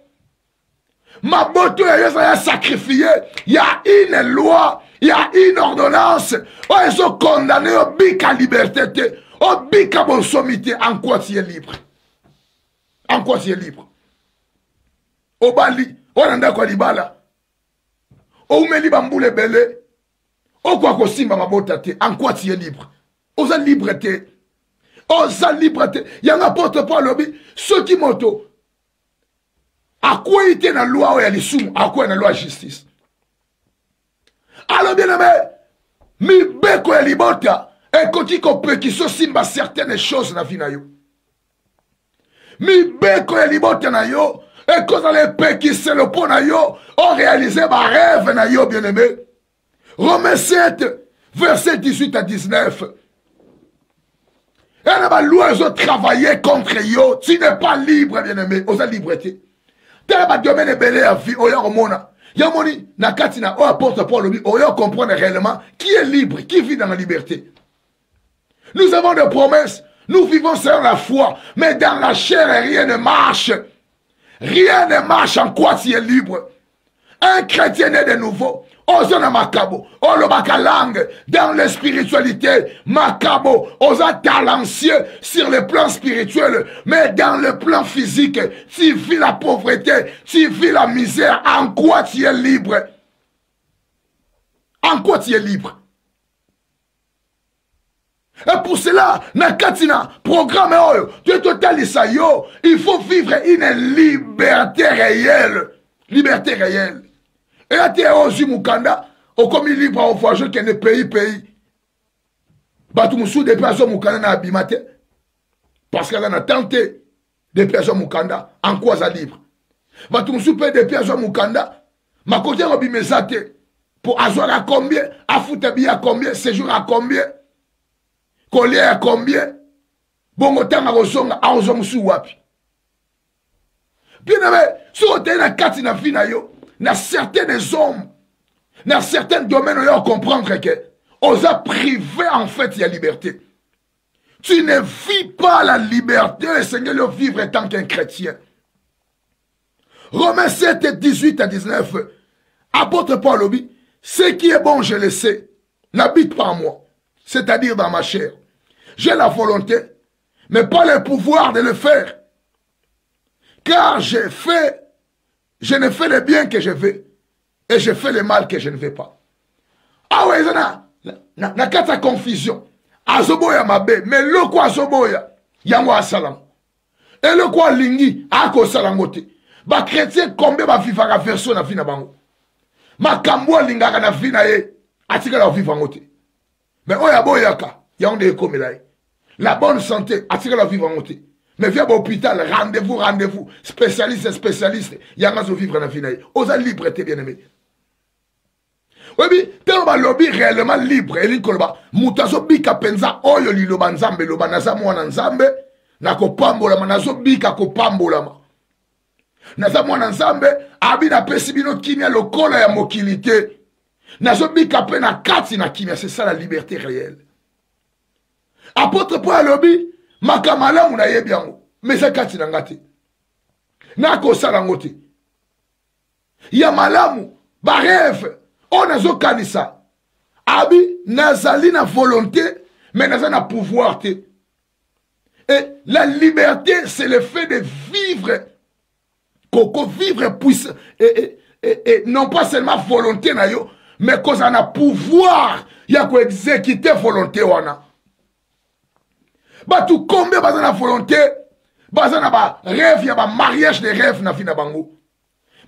Ma boto yo, ça a sacrifié. Il y a une loi. Il y a une ordonnance. Oh, ils sont condamnés au bic à liberté. Au bic à bon sommité. En quoi tu es libre? En quoi tu es libre? Au bali. Au nanda kwa libala. Au meli bamboule belé. Okwa kosimba mabota te, en quoi tu es libre? Osa liberté. Osa liberté. Yanga porte-parole lobby, ceux qui moto. À quoi il était dans la loi ou il y a les soum, à quoi il y a la loi de justice? Alors bien aimé, mi beko ya libota, et quand il peut qui se simba certaines choses dans la vie na yo. Mi beko ya libota na yo, et quand les pe qui se le pont na yo, ont réalisé ma rêve na yo bien aimé. Romains 7, verset 18 à 19. Et la loi ils ont travaillé contre yo, tu n'es pas libre bien aimé, aux liberté. Tu n'as pas domaine belé à vie, oya romona. Yamoni, nakatina, o apporte pour le oya comprendre réellement qui est libre, qui vit dans la liberté. Nous avons des promesses, nous vivons selon la foi, mais dans la chair rien ne marche. Rien ne marche en quoi tu es libre. Un chrétien né de nouveau, ozona makabo, olo langue dans la spiritualité, makabo, osa talancieux sur le plan spirituel, mais dans le plan physique, tu vis la pauvreté, tu vis la misère, en quoi tu es libre? En quoi tu es libre? Et pour cela, Nakatina, programme, tu es total yo, il faut vivre une liberté réelle. Liberté réelle. Et là, tu es au Mukanda, au comme libre au voyageur qui est pays. Batou Moussou, des personnes Mukanda n'a abimate. Parce qu'elle a tenté des personnes Mukanda, en quoi ça libre. Batou Moussou paye des personnes Mukanda, ma côté abimezate. Pour avoir à combien, à foutre à combien, séjour à combien, collier à combien, bon autant à Rosonga, à Ozomoussou wapi. Bien aimé, si on est dans Katina Finayo, dans certains hommes, dans certains domaines, on doit comprendre que on a privé en fait la liberté. Tu ne vis pas la liberté, le Seigneur le vivre en tant qu'un chrétien. Romains 7, 18 à 19. Apôtre Paul dit, ce qui est bon, je le sais, n'habite pas en moi, c'est-à-dire dans ma chair. J'ai la volonté, mais pas le pouvoir de le faire. Car je ne fais le bien que je veux, et je fais le mal que je ne veux pas. Ah ouais, na kata confusion. Azoboya mabe, mais le quoi azoboya, yango asalam. Et le quoi lingi, ako salangote. Ba chrétien combien ba vivre la version na vie na bango. Ma kambo lingaka na vie na ye, atika la vivre ngote. Mais oya boyaka, yango de komelaye. La bonne santé, atika la vivre ngote. Mais viens à l'hôpital, rendez-vous, spécialiste, yango zo vivre na vie na ye. Osa liberté bien aimé. Oui, oui, tellement lobby réellement libre. Et l'incolba, mutazo bika penza oyo liloba nzambe loba naza mwana nzambe na kopambola ma nazo bika kopambola ma. Naza mwana nzambe abi na pesi bino kimia lokola ya mokilité. Nazo bika pe na kati na kimia, c'est ça la liberté réelle. Apôtre Paul lobby makamala muna yebiango, mais ça kati na ngati. Na ko sala ngote. Ya malamu ba rêve. On a zo kanisa. Abi, nazali na volonté, mais nazali na pouvoir. Et la liberté, c'est le fait de vivre. Koko vivre puisse. Et non pas seulement volonté na yo, mais qu'on a pouvoir. Ya ko exécuter volonté wana. Ba tout combien bazana na volonté, bazana ba rêve, ya ba mariage de rêve na fina bango.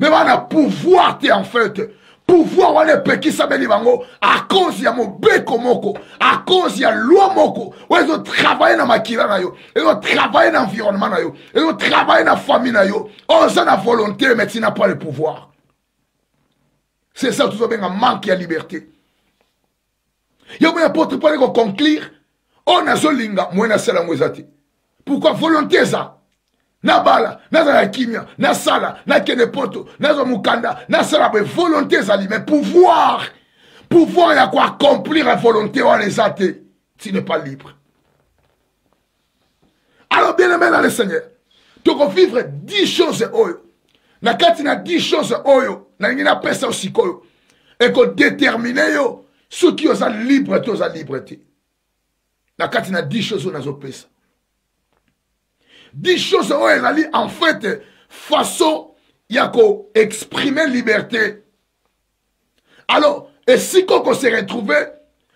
Mais ba na pouvoir te en fait. Pouvoir wane peki sabeli bango à cause ya mobeko moko, à cause ya loi moko. Ouais, ils ont travaillé dans makila na yo, ils ont travaillé dans l'environnement na yo, ils ont travaillé dans la famille na yo. On a la volonté, mais tu n'as pas le pouvoir. C'est ça tout ça bien un manque de liberté. Yo me apporte pas de conclure. On a zolinga moi na sala mwezati. Pourquoi volonté ça? Na bala, na la kimia, na sala, na kene poto, na mukanda, na sala volonté zali, mais pouvoir y a quoi accomplir la volonté on les a tu n'es pas libre. Alors bien aimé dans le Seigneur, tu vas vivre 10 choses oyo. Na katina 10 choses oyo, na ngina pesa aussi koyo. Et que déterminer yo, ceux qui ont libre, tu as liberté. Na katina 10 choses na zo pesa. 10 choses en fait façon il y a qu'à exprimer liberté. Alors Et si on se retrouve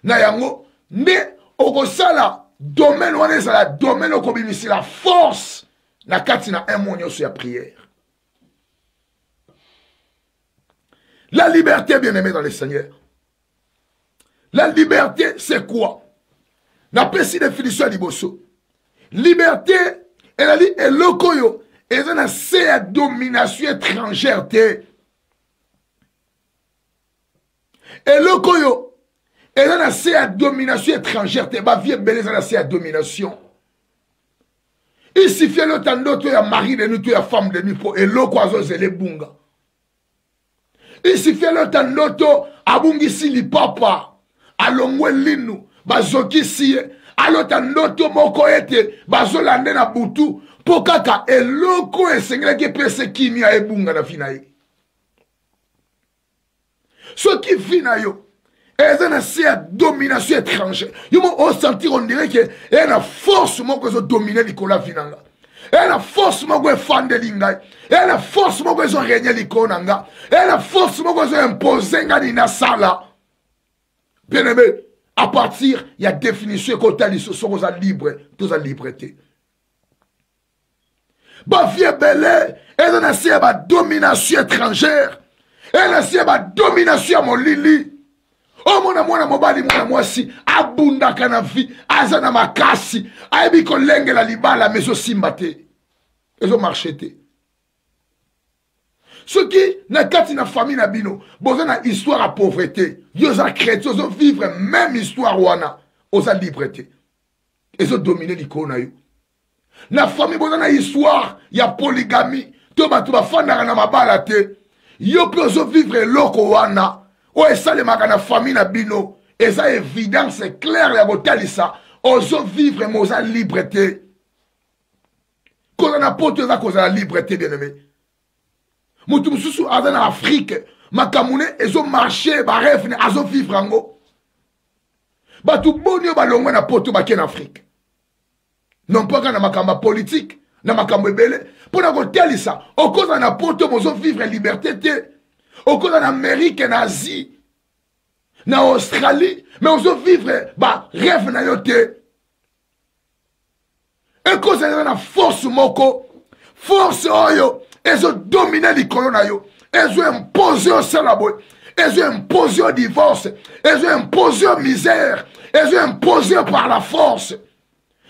na yango, ne okosala domaine wana ezala domaine okobimisi la force na kati na un mois sur la prière. La liberté, bien aimé dans le Seigneur. La liberté, c'est quoi? Na pesi définition à liboso. Liberté, elle a dit, et le koyo, et ça n'a pas de domination étrangère. Et le koyo, et ça n'a pas de domination étrangère. Ma vie est belle, ça n'a pas de domination. Il suffit le temps d'autre, il y a mari de nuit, il y a femme de nuit, et le koyo, c'est les bunga. Il suffit le temps d'autre, abungi si li papa, alongwe linu, bazoki siye, alota ndoto moko ete bazolande na butu po kaka eloko esengelaki pese kimia ebunga na fina ye. Soki fina yo eza na se ya domination étrangère. Yo mo o sentir on dirait que e na force moko zo dominer likola finanga. E na force moko e fande lingai. E na force moko zo régner likona nga. E na force moko zo imposer nga ni na sala. Bien aimé, à partir, il y a définition qu'on t'a dit, ce sont libre, tous à liberté. Bah, vieux belé, elle a essayé ma domination étrangère. Elle a essayé ma domination à mon lili. Oh, mon amour, mon bali, mon amour, si, abunda kanafi, azana makasi, aibi kolenge la libala, mais aussi mbate. Ils ont marché. Ceux qui n'ont pas de famille, ils ont une histoire à pauvreté. Ils ont chrétien, ils ont vivre même histoire aux liberté. Ils ont dominé l'icône. La famille, ils ont une histoire, il y a polygamie. Tout le monde a ils ont vivre l'oko wana. Ou est ça les magana famille na bino. Et ça évident, c'est clair, la botali ça. Ils ont vivre la liberté. Quand on a porté la liberté, bien aimé. Moutou moussou en Afrique, makamune, ils ont marché, ils ont vivre en haut. Batou bonio balongwe na poto baki en Afrique. Non pas quand na makamba politique, na makamba belé. Pour na koteli ça, au cause na poto mozo vivre en liberté te. Au cause en Amérique, en Asie, na Australie, mais mozo vivre ba rêve na yote. Et cause na force moko, force oyo. Ils ont dominé les colons. Ils ont imposé au salabo. Ils ont imposé au divorce. Ils ont imposé aux misère. Ils ont imposé par la force.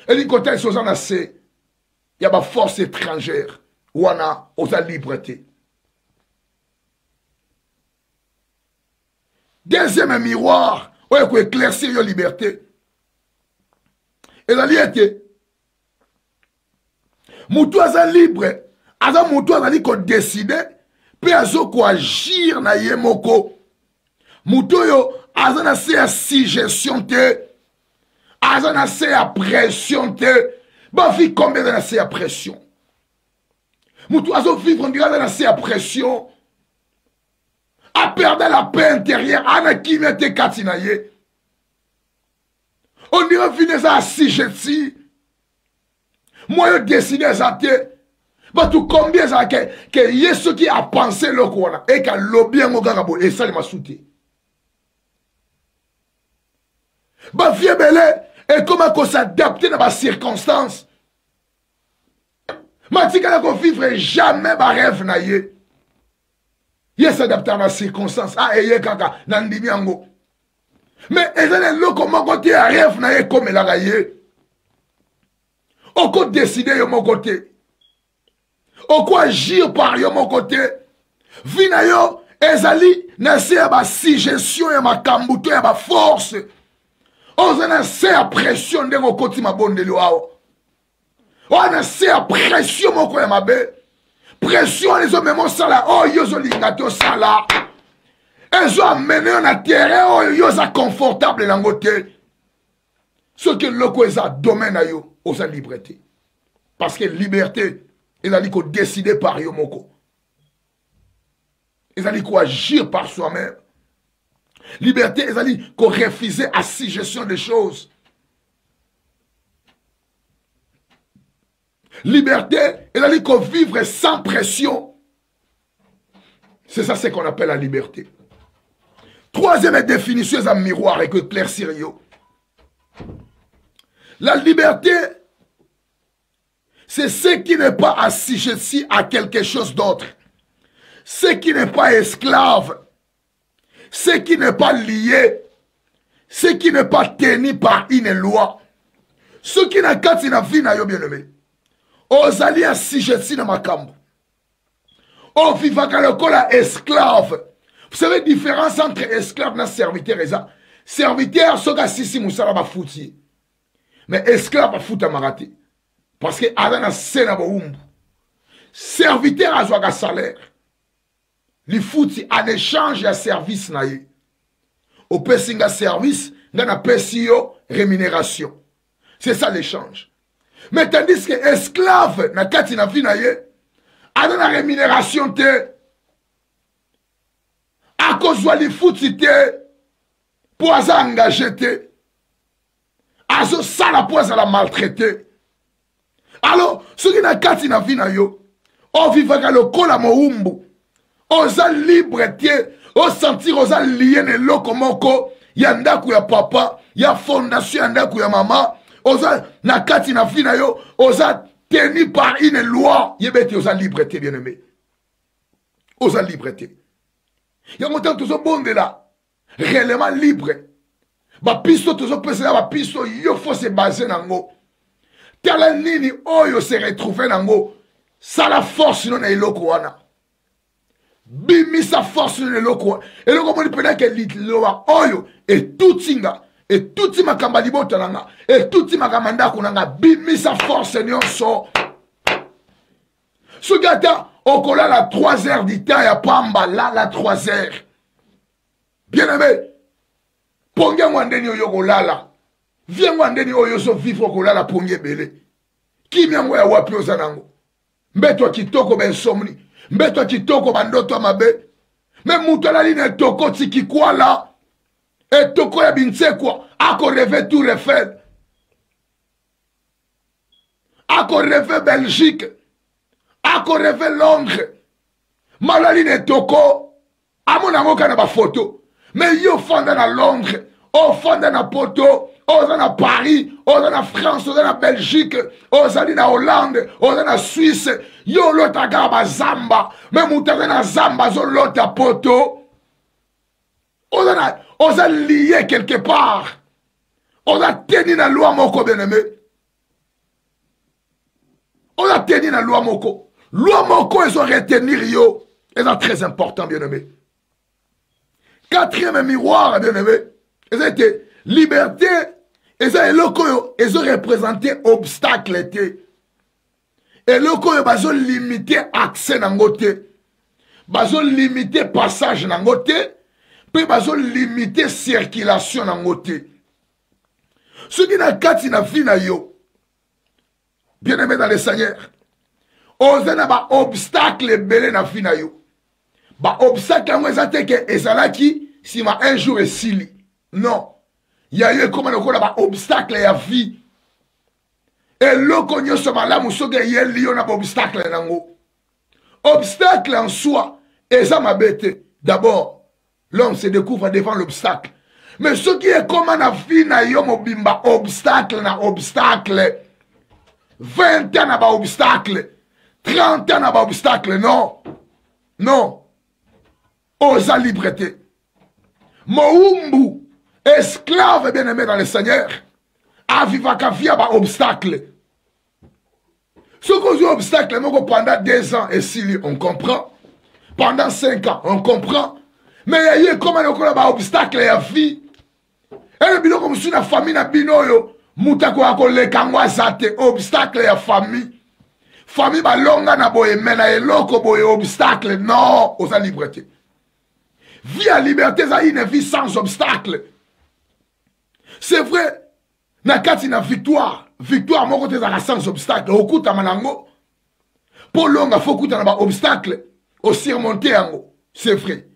Et les côtés, ils sont assez. Il y a une force étrangère. Où on a la liberté. Deuxième miroir. Où il faut éclaircir la liberté. Et la liberté. Moutou est libre. Aza mutu azali ko décider pe azo ko agir na ye moko. Mutu yo aza na se ya suggestion te. Aza na se ya pression te. Ba vi combien na se ya pression. Mutu azo vivre on dirait na se ya pression. A perdre la paix intérieure ana kimete katina ye. On dirait finir ça à suggestion. Moi yo décider ça te. Mais tout combien ça que Yesu qui a pensé le quoi et qu'à lobby en Ogagabo et ça il m'a soutenu. Bah vieux belé et comment qu'on s'adapte dans ma circonstance. Ma tika qu'on vivre jamais ma rêve na ye. Ye s'adapte à ma circonstance. Ah et ye kaka nandimi ango. Mais ezale lo comment côté rêve na ye comme la ye. Au côté décider de mon côté. Au quoi agir par yo mon côté. Vina yo ezali na se ya ba suggestion ya makambuto ya ba force. On a se ya pression de mon côté ma bonde lo ao. On a se ya pression mon ko ya mabe. Pression les hommes mon sala oh yo zo lingato sala. Ezo amené on a terrain oh yo za confortable na ngote. Ce que le ko eza domaine na yo aux liberté. Parce que liberté ils ont dit qu'on décide par Yomoko. Ils ont dit qu'on agir par soi-même. Liberté, ils ont dit qu'on refusait à suggestion des choses. Liberté, ils ont dit qu'on vivre sans pression. C'est ça ce qu'on appelle la liberté. Troisième définition, c'est un miroir et que éclaircir yo. La liberté, c'est ce qui n'est pas assujetti à quelque chose d'autre. Ce qui n'est pas esclave. Ce qui n'est pas lié. Ce qui n'est pas tenu par une loi. Ce qui n'a qu'à na vie na yo bien-aimé. Ozali assujetti na makambo. O vivaka lokola esclave. Vous savez la différence entre esclave et serviteur et ça. Serviteur, c'est que si moussala ba fouti. Mais esclave ba fouta marati. Parce que adana sena ba umbu. Serviteur a zwa salaire. Li fouti en échange ya service na ye. Au pesinga service, ngana pesi yo rémunération. C'est ça l'échange. Mais tandis que esclave na kati na vie na ye, adana rémunération te. A cause de l'ifutite pour engagé a ce sala pour la maltraiter. Alors ce qui n'a qu'à na vie na yo on vivra le kola moumbu oza libre o sentir oza lié ne lokomoko yanda ku ya papa ya fondation yanda ku ya mama oza na kati na vie na yo oza tenu par une loi yebete oza liberté bien-aimé oza liberté. Il y a longtemps que bon de là, réellement libre. Ba pisto toujours pèse là, ba pisto yo faut se baser nango. Tala nini oyo se retrouver nango. Ça la force non na eloko wana. Bimi sa force non eloko. Et le comment peut que litloa oyo et tout singa et tout makamba libota nanga et tout makamanda kunanga bimi sa force nyonso. Ce gars on colle la 3 heures du temps, il n'y a pas là, la 3 heures. Bien aimé, ponge mwandeni oyo lala. Viens mwandeni oyo so vivre kolala ponge bele. Qui myango ya wapi ozanango. Mbeto kitoko ben somni. Mbeto kitoko bandoto mabe. Même mutala line toko tiki kwa la. Et toko ya binse kwa. Ako rêve tout refait. Ako rêve Belgique. Ako rêve Londres. Malali ne toko. Amona moka na ba photo. Mais yo fanda na Londres. O fanda na Porto. Oza na Paris. Oza na France. Oza na Belgique. Oza na Hollande. Oza na Suisse. Yo lota gaba Zamba. Mais mutaza na Zamba zo lota Porto. Oza lié quelque part. Oza teni na loi moko bien-aimé. Oza teni na loi moko. Loi moko, ils ont retenir yo. Et c'est très important, bien-aimé. Quatrième miroir, bien-aimé. Ils étaient liberté. Ils ont représenté obstacle. Et loko yo bazo limité accès nangote. Bazo limité passage nangote. Puis bazo limité circulation nangote. Ce qui n'a kati na vie na yo. Bien-aimé dans le Seigneur. Ozana ba obstacle belé na vie na yo. Ba obstacle ngo ezate ke ezalaki si ma un jour esili. Non. Ya yo comme na ba obstacle ya vie. Et loko nyoso malamu soge ye liyo na ba obstacle nango. Obstacle en soi eza mabete. D'abord, l'homme se découvre devant l'obstacle. Mais ce qui est comme na vie na yo mobimba obstacle na obstacle. 20 ans na ba obstacle. 30 ans na ba obstacle, non. Non. Osa liberté. Moumbu, esclave bien-aimé dans le Seigneur, avivaka via ba obstacle. Ce qu'on dit obstacle, pendant 2 ans, et si on comprend. Pendant 5 ans, on comprend. Mais il y a comme un obstacle à vie. Et le bilan comme si la famille na binoyo, moutako akole kangwa zate, obstacle à famille. Famille balonga na boye mena eloko boye obstacle. Non, aux liberté. Vie à liberté, ça une vie sans obstacle. C'est vrai. Na kati na victoire. Victoire, mon côté, ça sans obstacle. Au coup, manango. Pour longa, faut kuta na ba obstacle. Au surmonter ango. C'est vrai.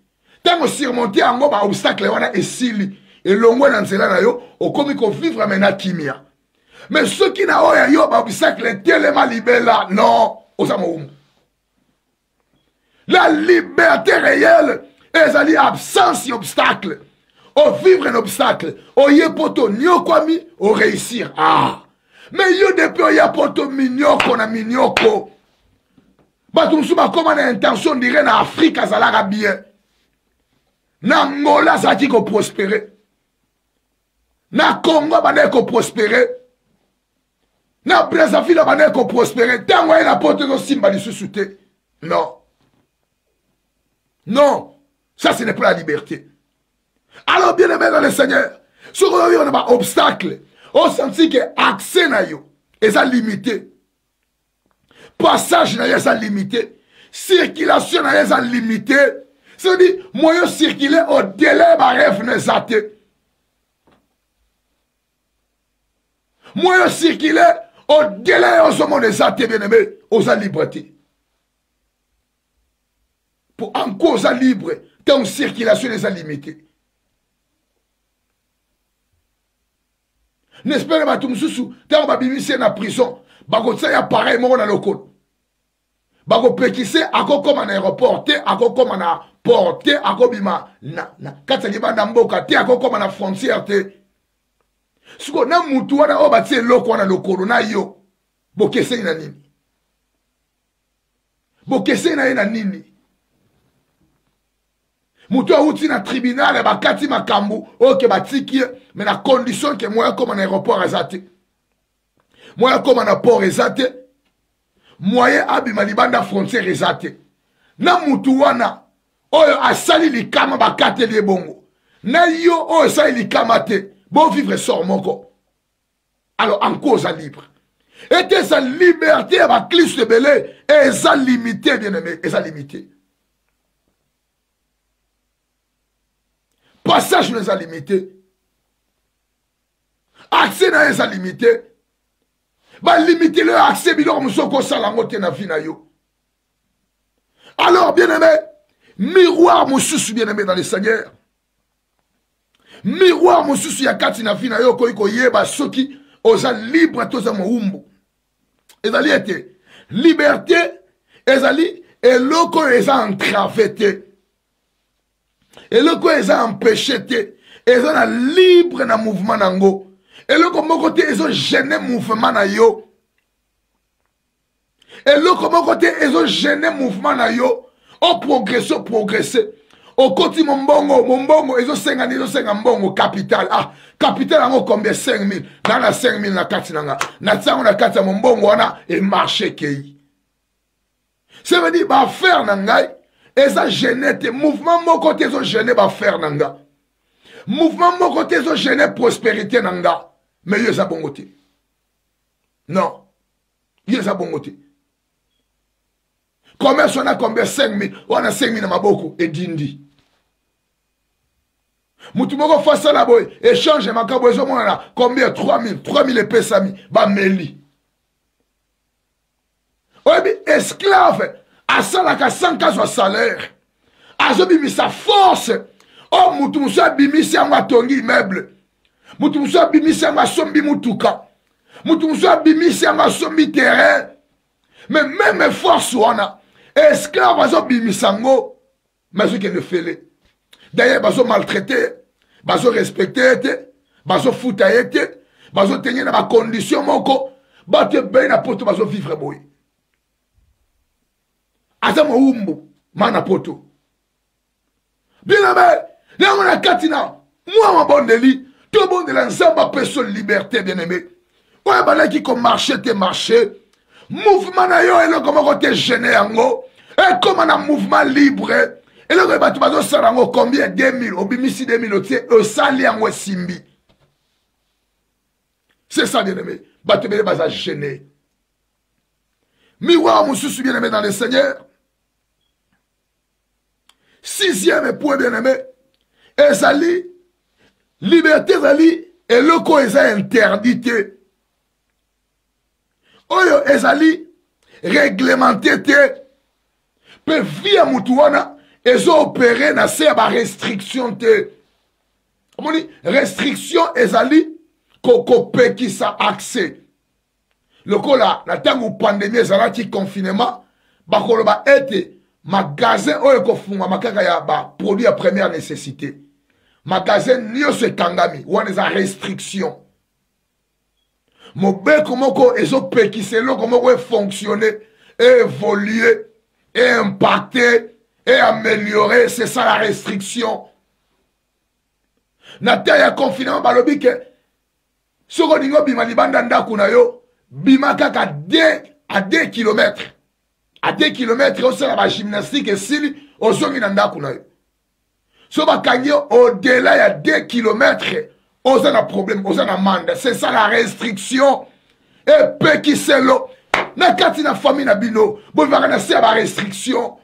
Tant au surmonter ango, ba obstacle, wana esili. Et longo na nzela na yo, au komi ko vivre mena kimia. Mais ceux qui n'ont pas eu obstacle tellement libéré là, non, la liberté réelle ezali absence obstacle. Au vivre un obstacle, au yepoto nyokwami, au réussir. Ah, mais yo depuis au yepoto minyoko na minyoko. Batumsuba comme on a intention de dire na Afrique azalaka bien. Na Angola zaki ko prospérer. Na Congo bana ko prospérer. Na Brazzaville bana ko prospérer. Tango na poto ko simba lisusu te. Non. Non, ça ce n'est pas la liberté. Alors, bien aimé dans le Seigneur, ce qu'on a vu, on a un obstacle. On sentit que l'accès est limité. Passage est limité. Circulation est limité. C'est-à-dire, moyen circuler au délai, ma rêve n'est athée. Moyen circuler au délai, aux hommes des athées, bien aimé, aux liberté. Pour en cause libre, tant circulation est limitée. N'espère pas tout le monde, tant que vous êtes en prison, vous avez pareil, vous avez le code. Vous avez pékissé, vous avez comme un aéroport, vous avez comme un port, vous avez comme un frontière. Si vous avez un moutou, vous avez le code, vous avez vous kessé na nini. Vous kessé na nini. Moutou outi na tribunal bakati makambu oke batiki mais na condition que moi comme un aéroport azate moi comme un port ezate moyen abima libanda frontière ezate na moutou wana oyo asali likama bakate li bongo na yo oyo asali likama te bon vivre sort moko alors en cause libre et sa liberté à cliché de belé et sa limité bien aimé et sa limité. Passage nous a limité. Accès nous a limité. Bah limiter le accès bilor musoko salamote na vie na yo. Alors bien aimé, miroir mususu bien aimé dans le Seigneur. Miroir mususu ya kati na vie na yo ko yeba soki oza libre toza moumbu. Ezali ete liberté ezali eloko eza entravé te. Et le quoi ils ont empêché, ils ont libre na mouvement nango. Et le comment côté ils ont gêné mouvement na yo. Et le comment côté ils ont gêné mouvement na yo. Au progresser. Au côté mon bongo, ils ont 50 bongo capital. Ah, capital en combien 5 000. Dans la 5 000 na kati nanga. Na tsa on a kati mon bongo wana et marché kei. Ça veut dire bah faire nangai. Et ça gêne tes mouvements, mon côté, ils ont gêné, va faire nanga. Mouvement, mon côté, ils ont gêné, prospérité nanga. Mais ils ont bon côté. Non. Ils ont bon côté. Combien on a combien 5 000? On a 5 000 à Maboko et Dindi. Moutoumoko face à la boy. Échange, ma caboison, on a combien 3 000. 3 000 épées, sami. Ba meli. Oui, esclave. Asalaka 100 cas de salaire. Azobimisa force. Oh, Moutoumoussa bimisi à tongi immeuble. Moutoumoussa bimisi à sombi moutuka. Moutoumoussa bimisi à sombi terrain. Mais même force on a. Esclave azobimisango. Mais ce qu'elle ne fait les. D'ailleurs, bazo maltraité. Bazo respecté. Bazo foutaillé. Bazo tenir dans ma condition moko. Bato ben na poto bazo vivre boy. Azamo umbu, mana poto. Bien aimé, là on a katina. Moi, ma bonne deli, tout bon de l'ensemble personne liberté, bien aimé. Ouais, bah qui comme marché, t'es marché. Mouvement na yo, et là, comment t'es gêné en gros. Et comme on a mouvement libre. Et là, bah tu vas sarango combien 2000, au bimisi 2000, au sali en simbi. C'est ça, bien aimé. Bah tu vas gêner. Miroir, mon souci, bien aimé dans le Seigneur. 6e point bien aimé, ezali liberté ezali eloko eza interdité. Oyo ezali réglementé te. Pe via mutu wana ezo opéré na se ba restriction te. Omoni restriction ezali koko pekisa accès. Lokola na tango pandémie ezalaki confinement bakoloba ete magasin oyo kofunga makaka ya ba produit ya première nécessité magasin nyonso ekangami wana eza restriction mobeko moko ezopekisa eloko moko efonctionner évoluer et impacter et améliorer, c'est ça la restriction. Na terre ya confinement balobi ke soko ningo bima libanda ndaku na yo bima kaka 2 km. À 2 km, on sera la gymnastique et si on zongi na ndaku na yo. So bakangi au-delà ya 2 km, on a un problème, on a un amende. C'est ça la restriction. Et peu qui c'est l'eau. Na kati na famille na bino, bon va renoncer à la restriction.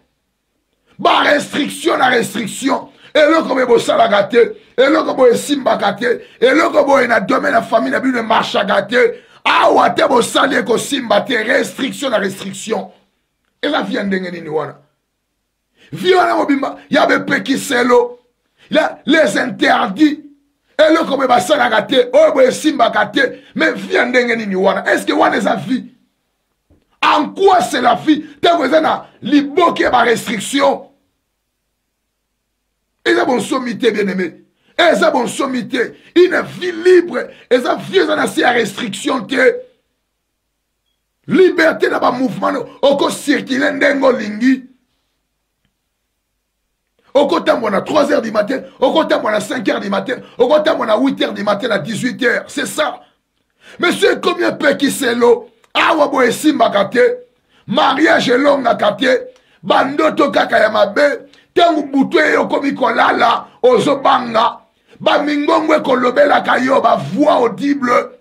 Ba restriction na restriction. Et là comme bo sala gâté, et là comme bo simba gâté, et là comme bo na domaine na famille na bino marche gâté. Ah wa te bo sala ko simba te restriction na restriction. Et la vient ndenge nini wana. Viona mobimba, yabe peu qui c'est l'eau. Les interdits. Et là comme ba sala gâté, oh bo simba gâté, mais vient ndenge nini wana. Est-ce que wana sa vie? En quoi c'est la vie? T'as besoin de liboke ba restriction. Et ça bon sommité bien aimé. Et ça bon sommité. Une vie libre. Et ça vie ça c'est la restriction te. Liberté dans ba mouvement. Oko circuler ndengo lingi. Oko tambo na 3h du matin. Oko tambo na 5h du matin. Oko tambo na 8h du matin à 18h. C'est ça. Monsieur combien peut qui c'est l'eau? Awa bo esimba kate, mariage longa kate, bandoto kaka ya mabe, tangu butwe yo komi kolala, ozobanga, ba mingongwe kolobela kayo, ba voix audible,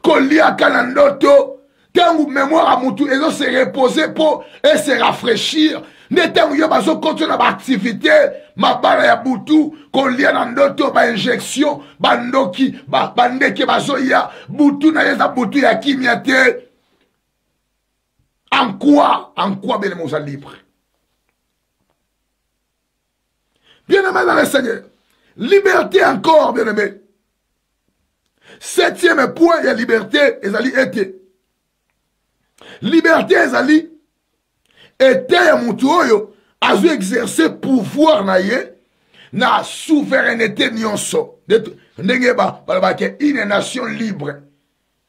kolia kanandoto, tangu mémoire a mutu, ezo se reposer pour et se rafraîchir, ne tangu yo bazo continue ba activité, ma bala ya butu, kolia nandoto, ba injection, bandoki, bandeke bazo ya, butu na yeza butu ya kimiate. En quoi bien les libre? Bien-aimé dans le Seigneur, liberté encore, bien-aimé. 7e point, il y a liberté, ezali été. Liberté, ezali été ya mutu oyo, azo exercer pouvoir na ye, na souveraineté nyonso. Ndenge ba, une nation libre.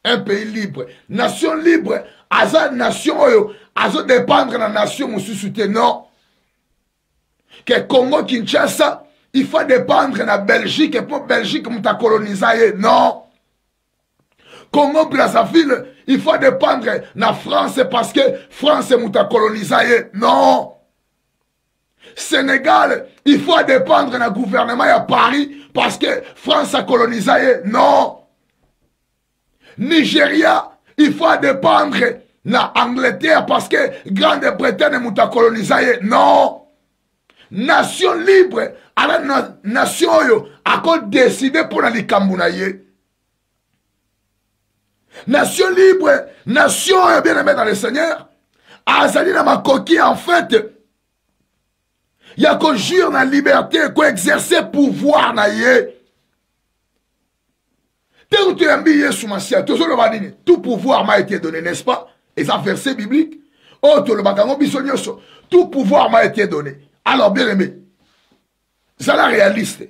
Un pays libre. Nation libre, aza nation oyo, azo dépendre na nation mususu te non. Que Congo Kinshasa, il faut dépendre na Belgique et pour Belgique muta coloniser non. Congo Brazzaville, il faut dépendre na France parce que France muta coloniser non. Sénégal, il faut dépendre na gouvernement à Paris parce que France a colonisé non. Nigeria, il faut dépendre na Angleterre parce que Grande-Bretagne muta colonisé non. Nation libre, à la nation yo, a décidé pour la likambounaye. Nation libre, nation bien aimé dans le Seigneur, azali na makoki en fait, il y a qu'on jure la liberté, qu'on exercer pouvoir na ye. Tout pouvoir m'a été donné, n'est-ce pas? Et ça verset biblique. Tout pouvoir m'a été donné. Alors, bien aimé, c'est la réaliste.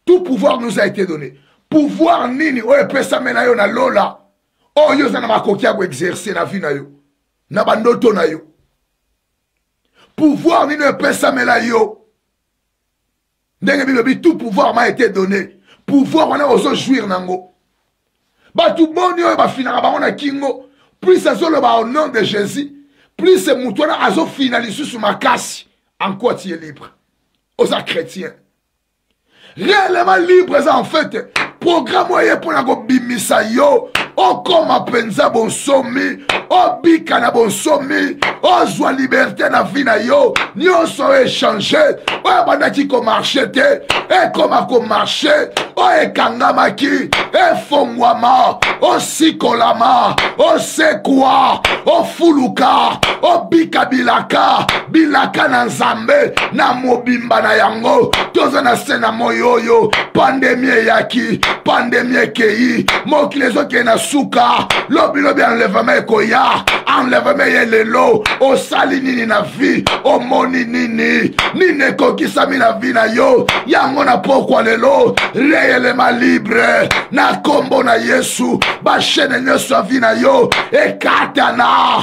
Tout pouvoir nous a été donné. Pouvoir nini, oye pesa mena yo na lola. Oh yo zana makokia ko exercer na vie na yo. Na bandoto na yo. Pouvoir nini pesa mena yo. Ndenge bibi tout pouvoir m'a été donné. Pouvoir on a oso jouir nango. Ba tout bon yo ba finira ba on a kingo. Plus ça solo ba au nom de Jésus, plus c'est moutouna azo finaliser sur ma casse. En quoi tu es libre? Aux chrétiens. Réellement libre, en fait. Programme moyen pour la bimisa yo. Oh, comme à penza bon sommi. Oh, bika na bon sommi. Oh, joie liberté na vie na yo. Ni on soit échangé. Oh, bandaki ko marché te. Et comment ko marché. Oh, et kangamaki. Et fongwama. Oh, sikolama. Oh, sekwa. Oh, fuluka. Oh, bika bilaka. Bilaka na nzambe. Na mobimba na yango. Toza na sena moyoyo. Pandemie yaki. Pandemie kei. Mokilezo ke na suka. Lobi lobi enlèvement koya. enlèvement ye lelo osali nini na vie omoni nini nini ekokisami na vie na yo yango na pokwa lelo réellement libre na kombo na Yesu bashene nyonso ya vie na yo ekatana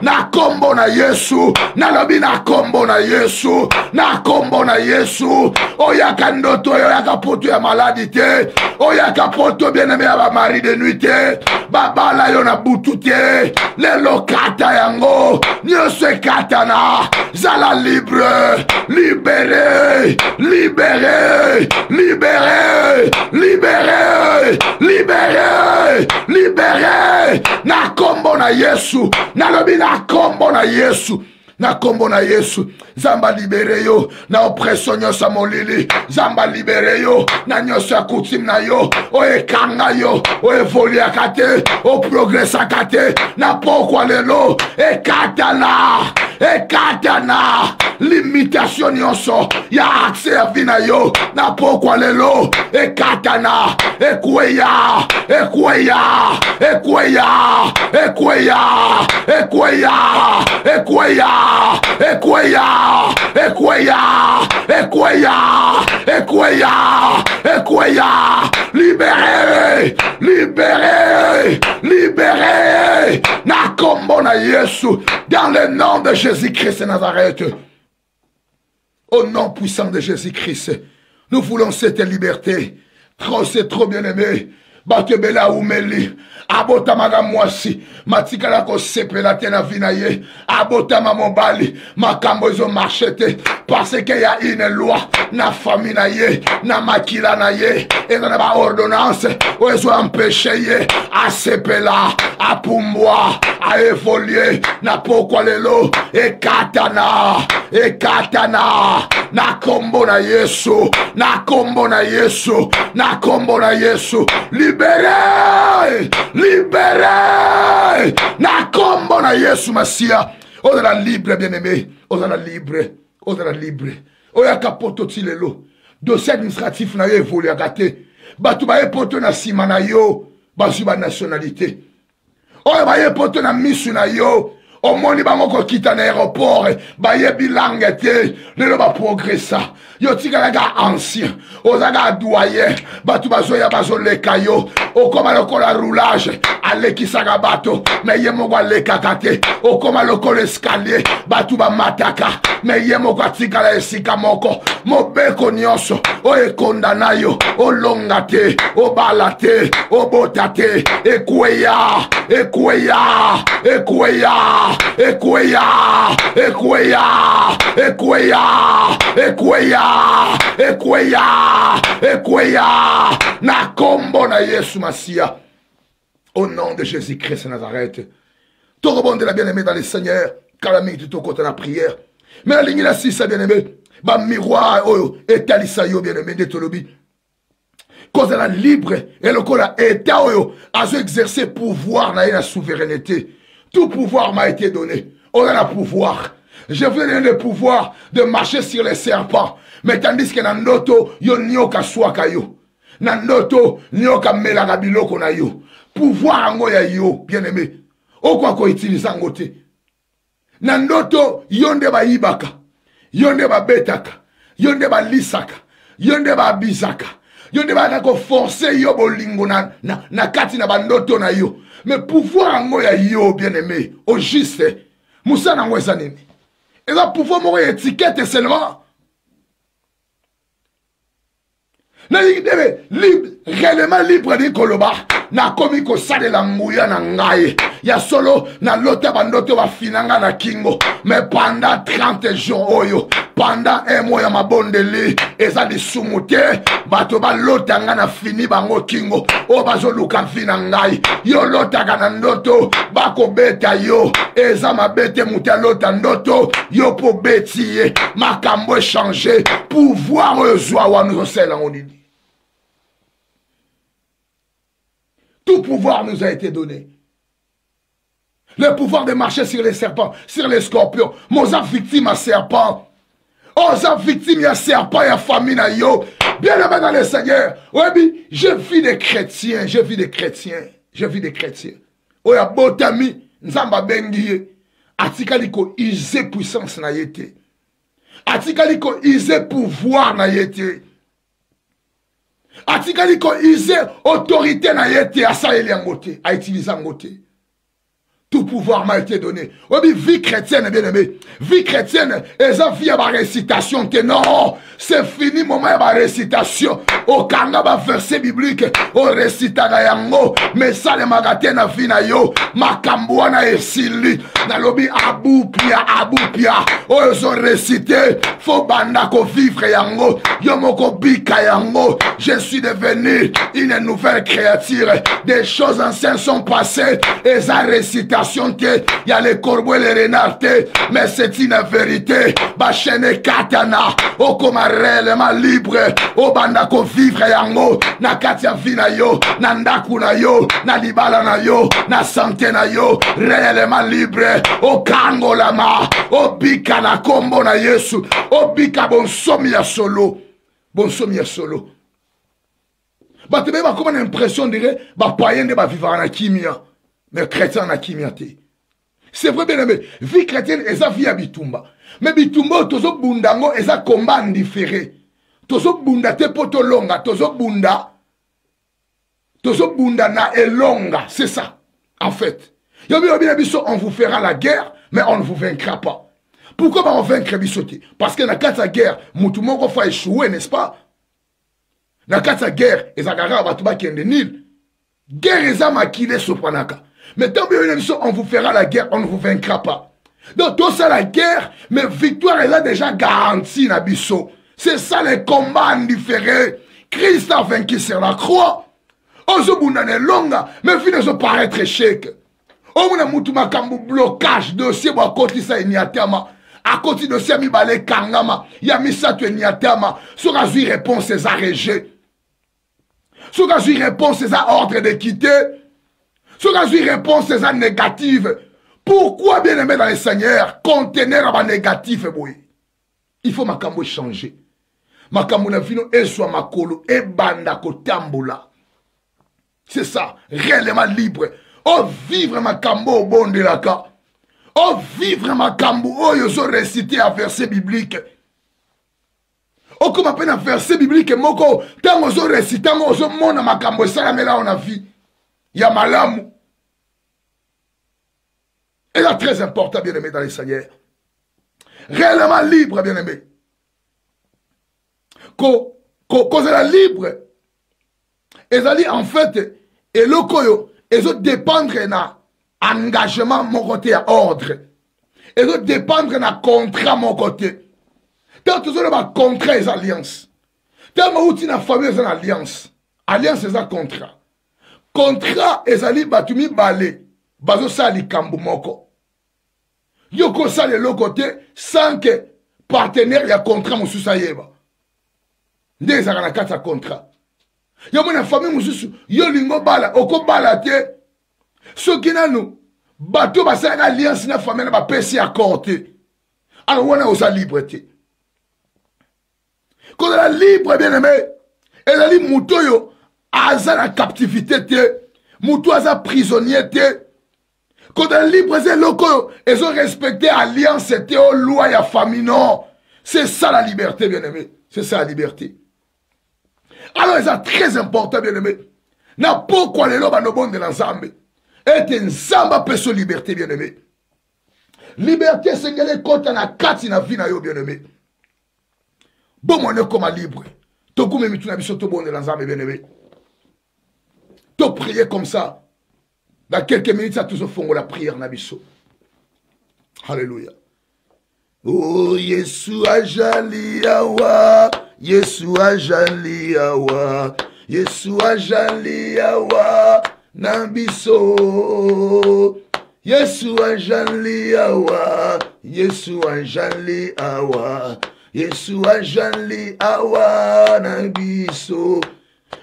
na kombo na Yesu nalobi na kombo na Yesu na kombo na Yesu oyaka ndoto oyaka poto ya maladi te oyaka poto bien-aimé ya ba mari de nuit te babala yo na butu te lelo kata yango nyonso ekatana zala libre libéré libéré libéré libéré libéré libéré na kombo na Yesu nalobi na kombo na Yesu na kombo na Yesu zamba libere yo na oppression nyonso ya molili zamba libere yo na nyonso ya coutume na yo oyekanga yo oyevoliaka te oprogresaka te na pokwa lelo ekatana limitation nyonso ya accès ya vie na yo na pokwa lelo ekatana ekweya libéré libéré libéré na kombo na Yesu dans le nom de Jésus-Christ de Nazareth. Au nom puissant de Jésus-Christ, nous voulons cette liberté. C'est trop bien aimé. Batebela umeli abotamaga mwasi matikala ko sepela te na vie na ye abotama mobali makambo ezo marchete parce qu'il y a une loi na famille na ye na makila na ye et na ba ordonnance o ezo empêcher ye a sepela a pumbwa a évoluer na pokwa lelo e katana na kombo na Yesu na kombo na Yesu na kombo na Yesu libéré libéré na kombo na Yesu Masia ozala libre bien-aimé ozala libre oyaka poto ti lelo dossier administratif na yo evoluaka te bato baye poto na nsima na yo bazwi ba nationalité oyo baye poto na misu na yo omoni bango kokita na aéroport bayebi langue te lelo baprogressa yo tikalaka ancien ozaka doyen bato bazoya bazoleka yo okoma lokola roulage alekisaka bato me ye moko alekaka te okoma lokola escalier bato bamataka me ye moko atikala esika moko mobeko nyonso oyo ekondana yo olonga te obala te obota te ekweya na kombo na Yesu Masia au nom de Jésus-Christ de Nazareth. Tout rebond de la bien-aimée dans le Seigneur car la minute tout côté la prière mais la ligne la 6 bien-aimé ba miroir oyo etalisa yo bien-aimé de tolobi cause la libre et le kola état oyo azo exercer pouvoir na la souveraineté. Tout pouvoir m'a été donné. On a le pouvoir. Je vous donne le pouvoir de marcher sur les serpents. Mais tandis que nandoto yo nyoka swaka yo. Nandoto nyoka melaka biloko na yo. Pouvoir ango ya yo, bien aimé. Okwa ko utiliser ngote. Nandoto yonde ba ibaka. Yonde ba betaka. Yonde ba lisaka. Yonde ba bizaka. Yonde ba ko forcer yo bolingo na kati na bandoto na yo. Mais pouvoir ango ya yo bien aimé au juste Moussa nango esanini. Et là pouvoir mo étiquette seulement. Na libre libre réellement libre de koloba na komi ko salela nguya na ngai ya solo na lota bandoto ba finanga na kingo mais pendant 30 jours oyo pendant un mois ya mabondeli eza disumute bato ba lota nga na fini bango kingo o bazo luka fina ngai yo lota kana ndoto bako beta yo eza mabete muta lota ndoto yo po betie makambo changer pouvoir ezwa wa nous sela ngonini. Tout pouvoir nous a été donné. Le pouvoir de marcher sur les serpents, sur les scorpions. Moza victime à serpent. Oza victime à serpent et à famine à yo. Bien aimé dans le Seigneur. Oui, je vis des chrétiens. Je vis des chrétiens. Je vis des chrétiens. oya botami nzamba bengi atikali ko ise puissance na yete atikali ko ise pouvoir na yete atikali ko ise autorité na yete asaeli yangote a utiliser yangote. Tout pouvoir m'a été donné. Oui, vie chrétienne, bien aimé. Vie chrétienne, et ça vie à ma récitation. Non, c'est fini, moment à ma récitation. Au kanga, ma verset biblique. Au récita na yango. Mais ça, les magatins na vie na yo. Ma kamboua na esili. Na lobi abou pia. Oh, ils ont récité. Faut banda ko vivre yango. Yo moko bika yango. Je suis devenu une nouvelle créature. Des choses anciennes sont passées. Et ça récita. Il y a les corbeaux et les renards, mais c'est une vérité. Bachene katana, o comme réellement libre, o bandako vivre yango, na katia vina yo, na ndaku na yo, na libala na yo, na santé na yo, réellement libre, o kango lama, o bika na kombo na Yesu, o bika bonsomi ya solo, bonsomi ya solo. Batebe ba comme une impression dirait, ba païen de ba vivre na kimia. Mais chrétien na kimiate. C'est vrai bien aimé. Vie chrétienne et ça vie à bitumba. Mais bitumba tozo bundango et ça combat différé. Tozo bunda te poto longa, tozo bunda na et longa, c'est ça. En fait, on vous fera la guerre, mais on ne vous vaincra pas. Pourquoi on vaincre bisoté? Parce que dans la guerre, mutumoko fa échouer, n'est-ce pas? Dans la guerre, et ça gara batuba qui est de Nil. Guerre et ça maquillé sopanaka. Mais tant que on vous fera la guerre, on ne vous vaincra pas. Donc tout ça la guerre, mais victoire est là déjà garantie Nabiso. C'est ça les combats différés. Christ a vaincu sur la croix. On se boundane longa, mais finit se paraître échec. On a moutou makambu blocage dossier à côté ça niatama. À côté dossier mi balé kangama, ya mi ça tu niatama. Sur la réponse c'est à réger. Sur la réponse c'est à ordre de quitter. Ce que je réponds, c'est ça négative. Pourquoi bien aimé dans les seigneurs, contenir à négatif, il faut ma cambo changer. Ma cambo na vino et soit ma colo et banda ko tambola. C'est ça, réellement libre. Oh, vivre ma cambo au bon de la cas. Oh, vivre ma cambo, oh, yo récité un verset biblique. Oh, comme à peine un verset biblique, moko, tant que je récite, tant que je monte ma cambo, ça la met là, on a vu. Il y a malamu. Et là, très important, bien aimé dans les seigneurs. Réellement libre, bien aimé. Quand elle est libre, elle dit en fait, et le koyo, elle doit dépendre de l'engagement mon côté à ordre. Elle doit dépendre de contrat mon côté. Tant que tu as un contrat et des alliances. Tant que tu as une famille et une alliance. Alliance et un contrat. Contrat ezali batumi balé bazo sali kambu moko yoko sali le côté sans que partenaire ya contrat mususu ayeba nde ezaka na kati ya contrat yo mona famille mususu yo lingo bala oko bala te soki nanu bato basalaka alliance na famille na bapesi accord te alors wana oza libre te quand elle est libre bien aimé ezali mutu oyo aza la captivité te mutu aza prisonnier te quand elle est libre c'est loko ils ont respecté alliance te au loi ya famille non c'est ça la liberté bien aimé c'est ça la liberté alors c'est très important bien aimé na pourquoi les loba no bon de l'ensemble et nzamba peso liberté bien aimé liberté c'est ngele kota na kati na vie na yo bien aimé bon mon comme libre to kume mitu na biso to bon de l'ensemble bien aimé to prier comme ça. Dans quelques minutes, ça tous au fond la prière nabiso. Alléluia. Oh, Yeshua jali awa, Yeshua jali awa, Yeshua jali awa, nabiso. Yeshua jali awa, Yeshua jali awa, Yeshua jali awa, nabiso.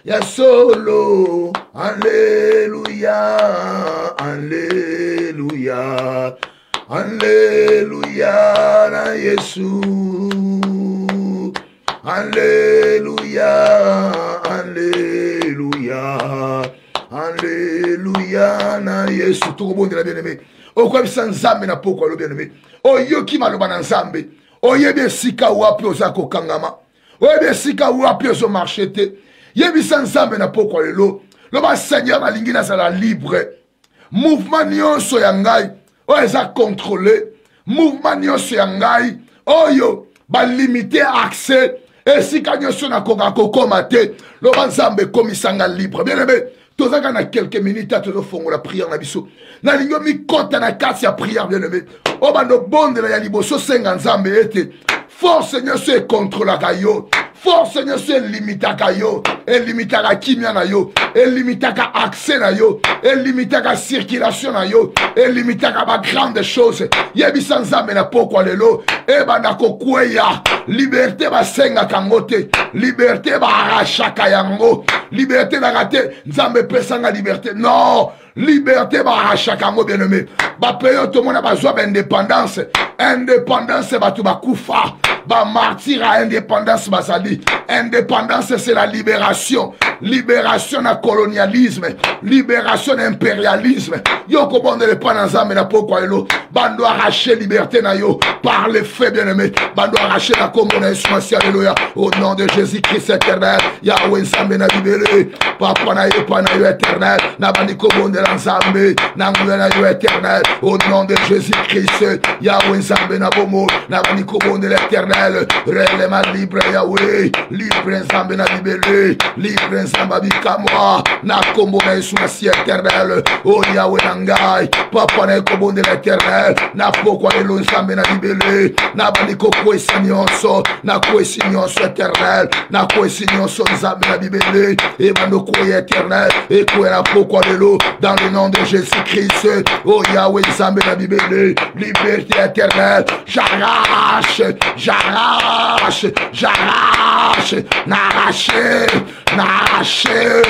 Ya solo, alléluia, alléluia, alléluia, na Yesu, alléluia, alléluia, alléluia. Alléluia, na Yesu, tout le monde est bien-aimé. O kwa bisa nzambe na poko lo bien-aimé. O yoki maloba na nzambe. O yebe sika wapi ozako kangama. O yebe sika wapi ozo marchete. Yebe bisa nzambe na poko lo. Lo ba Seigneur balingi na sala libre. Mouvement nyonso ya ngai. O eza contrôlé. Mouvement nyonso ya ngai. O yo ba limiter accès. Et si kanyo na koka kokomate. Lo ba nzambe komisanga libre. Bien-aimé. Tozaka na quelques minutes to fongo la prière na biso. Na lingo mi kota na kasi ya prière bien-aimé. O bando bonde na ya liboso senga nzambe ete. Force Seigneur se contrôle kayo. Force Seigneur se limitaka yo. Et limitaka kimia na yo. Et limitaka accès na yo. Et limitaka circulation na yo. Et limitaka ba grande chose. Yebisa nzambe na poko lelo. E banda kokweya. Liberté ba senga kangote. Liberté ba arachaka yango. Liberté na rate. Nzambe pesanga liberté. Non. Liberté ba arachaka yango bien-aimé. Ba peyo to mona ba zoa ba indépendance. Indépendance ba tu ba kufa. Ba martyr à indépendance basali. Indépendance c'est la libération. Libération na colonialisme. Libération na impérialisme. Yo ko bonde le pas nzambe na poko elo. Bando arracher liberté na yo par les faits bien-aimés. Bando arracher la combo na Yesu Masiya alléluia. Au nom de Jésus-Christ éternel. Yahweh nzambe na libéré. Papa na yo éternel. Na bandi ko bonde la nzambe. Na ngwe na yo éternel. Au nom de Jésus-Christ. Yahweh nzambe na bomo. Na bandi ko bonde l'éternel. Réellement libre Yahweh. Libre nzambe na libéré. Libre nzambe bikamwa. Na kombo na Yesu Masiya éternel. Oh Yahweh nangai. Papa na kombo de l'éternel. Na poko elo nzambe na libéré. Na bandi ko kwesi nyonso. Na kwesi nyonso éternel. Na kwesi nyonso nzambe na libéré. Et bando koye éternel. Et koye na poko elo. Dans le nom de Jésus-Christ. Oh Yahweh nzambe na libéré. Liberté éternelle. J'arrache. J'arrache, j'arrache, n'arracher, n'arracher,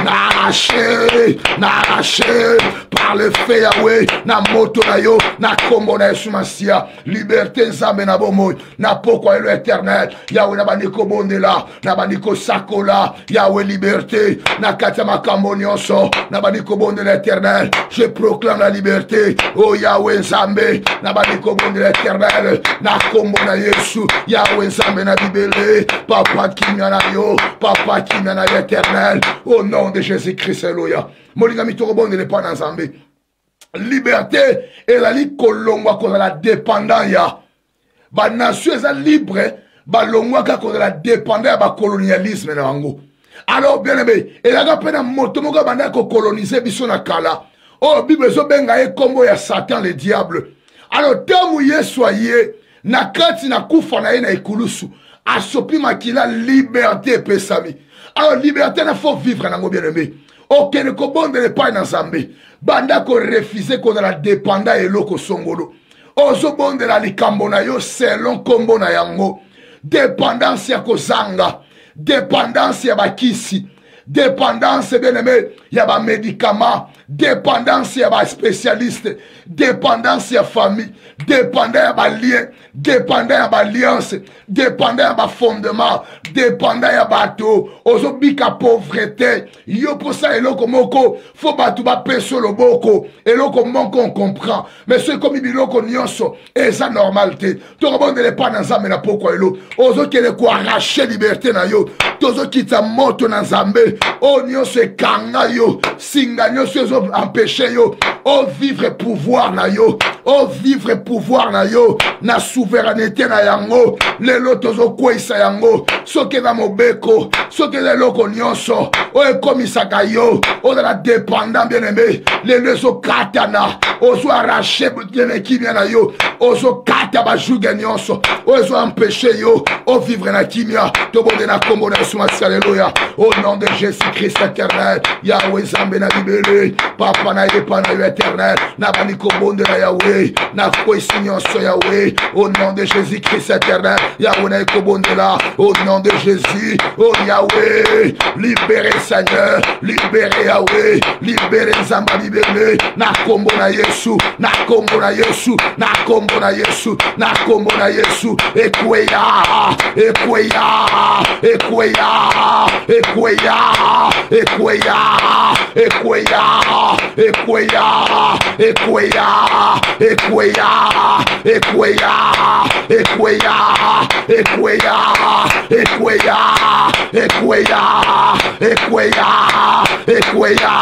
n'arracher, n'arracher, par le fait Yahweh, na moto na yo, na kombo na Yesu Masiya, liberté nzambe na bomo, na poko elo éternel, Yahweh na bandiko bonde la, na bandiko sakola, Yahweh liberté, na kati ya makambo nyonso, na bandiko bonde l'éternel, je proclame la liberté, oh Yahweh nzambe, na bandiko bonde l'éternel, na kombo na Yesu, Yahweh nzambe na bibele, papa kimia na yo, papa kimia na l'éternel, au nom de Jésus-Christ, alléluia. Molinga mitoko bonde le pa na nzambe. Liberté et la li kolongwa ko la dépendant ya. Ba nation eza libre, ba longwa ka ko la dépendant ya ba colonialisme na wango. Alors bien aimé, et la pena moto moko banda ko coloniser biso na kala. Oh Bible zo benga e kombo ya Satan le diable. Alors tamu Yesu aye na kati na kufa na ye na ikulusu. Asopi makila liberté pesami. Alors liberté na faut vivre nango bien aimé. Ok, ne kobonde ne pas nzambe. Banda ko refuser ko la dépendant eloko songolo. Ozo bonde la likambo na yo selon kombo na yango. Dépendance ya kozanga. Dépendance ya bakisi. Dépendance bien aimé ya ba médicament. Dépendance ya ba spécialiste. Dépendance ya famille. Dépendant ya ba lien. Dépendant ya ba alliance. Dépendant ya ba fondement. Dépendant ya bato. Ozo bika pauvreté. Yo pour ça eloko moko. Faut batu ba peso loboko. Eloko moko on comprend. Mais c'est comme biloko nyonso. Et ça normalité. To rebonde le pas nzambe na poko elo. Ozo kele ko arracher liberté na yo. Tozo kita moto na nzambe. O nyonso kanga yo. Singa nyonso zo empêcher yo. O vivre pouvoir na yo. O vivre pouvoir na yo. Na souveraineté na yango. Lelo tozo kwesa yango. Soke na mobeko. Soke leloko nyonso. O ekomisaka yo. O na dépendant bien aimé. Lelo so katana. O so arracher bien kimia na yo. O so kata ba juga nyonso. O so empêcher yo. O vivre na kimia. To bonde na kombo na Yesu Masiya alléluia. Au nom de Jésus-Christ éternel. Yahweh zambe na libéré. Papa na yepa na yo éternel. Na bani kombo na Yahweh. Na kwesi nyonso Yahweh. Au nom de Jésus-Christ éternel. Yahweh na kombo là. Au nom de Jésus. Oh Yahweh. Libérez Seigneur, libérez Yahweh, libérez Nzamba libéré, na kombo na Yesu, na kombo na Yesu, na kombo na Yesu, na kombo na Yesu, ekweya, ekweya, ekweya, ekweya, ekweya, ekweya, ekweya, ekweya, ekweya, ekweya, ekweya, ekweya, ekweya, ekweya, ekweya, ekweya,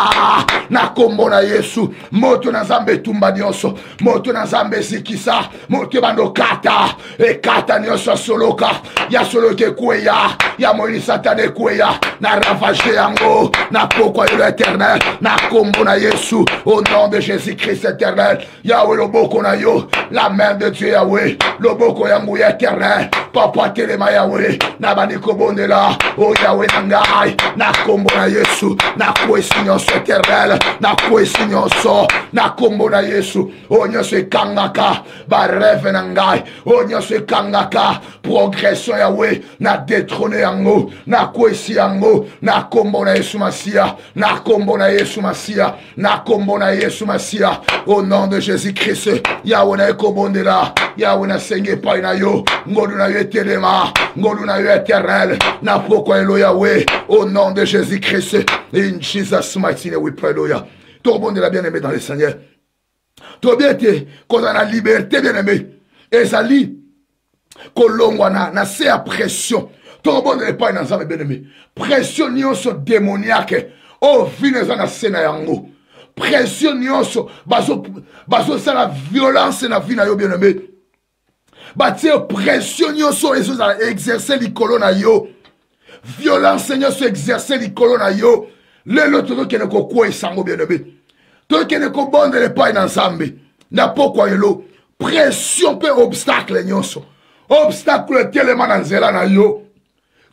na kombo na Yesu, moto na Nzambe tumba nyonso, moto na Nzambe zikisa, moto bando kata, e kata nyonso soloka, ya soloke kweya, ya moini satane kweya, na ravage yango, na pokwa yo l'éternel, na kombo na Yesu, au nom de Jésus-Christ éternel, Yahweh loboko na yo, la main de Dieu Yahweh, loboko yangu éternel, papa telema Yahweh, na baniko bondela, oh Yahweh nangai, na kombo na Yesu, na kwesi nyonso éternel, na kwesi nyonso, na kombo na Yesu, oh nyonso ekangaka, ba rêve nangai, oh nyonso ekangaka, progression Yahweh, na détrôner yango, na kwesi yango, na kombo na Yesu Masia, na kombo na Yesu Masia, na kombo na Yesu Masia, au nom de Jésus-Christ, Yahweh na ekobondela, Yahweh na senge pai na yo, ngolu na yo etelema, ngolu na yo éternel, na pokwa elo Yahweh, au nom de Jésus-Christ, in Jesus mighty name we pray, Loya. Tout le monde est bien aimé dans le Seigneur. Tout bien été, qu'on a la liberté, bien aimé. Et ça lit, qu'on na c'est à pression. Tout le monde n'est pas dans ça, bien aimé. Pression, n'y so démoniaque. Oh, venez en a sena yango. Pression, n'y so, baso, ça la violence, na vie na yo, bien aimé. Bâti pression, n'y so, et ça exercer l'icolo na yo. Violence, Seigneur, se exercer l'icolo na yo. Le l'autre qui ne ko quoi sango bien aimé. Toi qui ne ko bonde le pas ensemble. Na pourquoi yelo. Pression pe obstacle nyonso. Obstacle tellement dans zela na yo.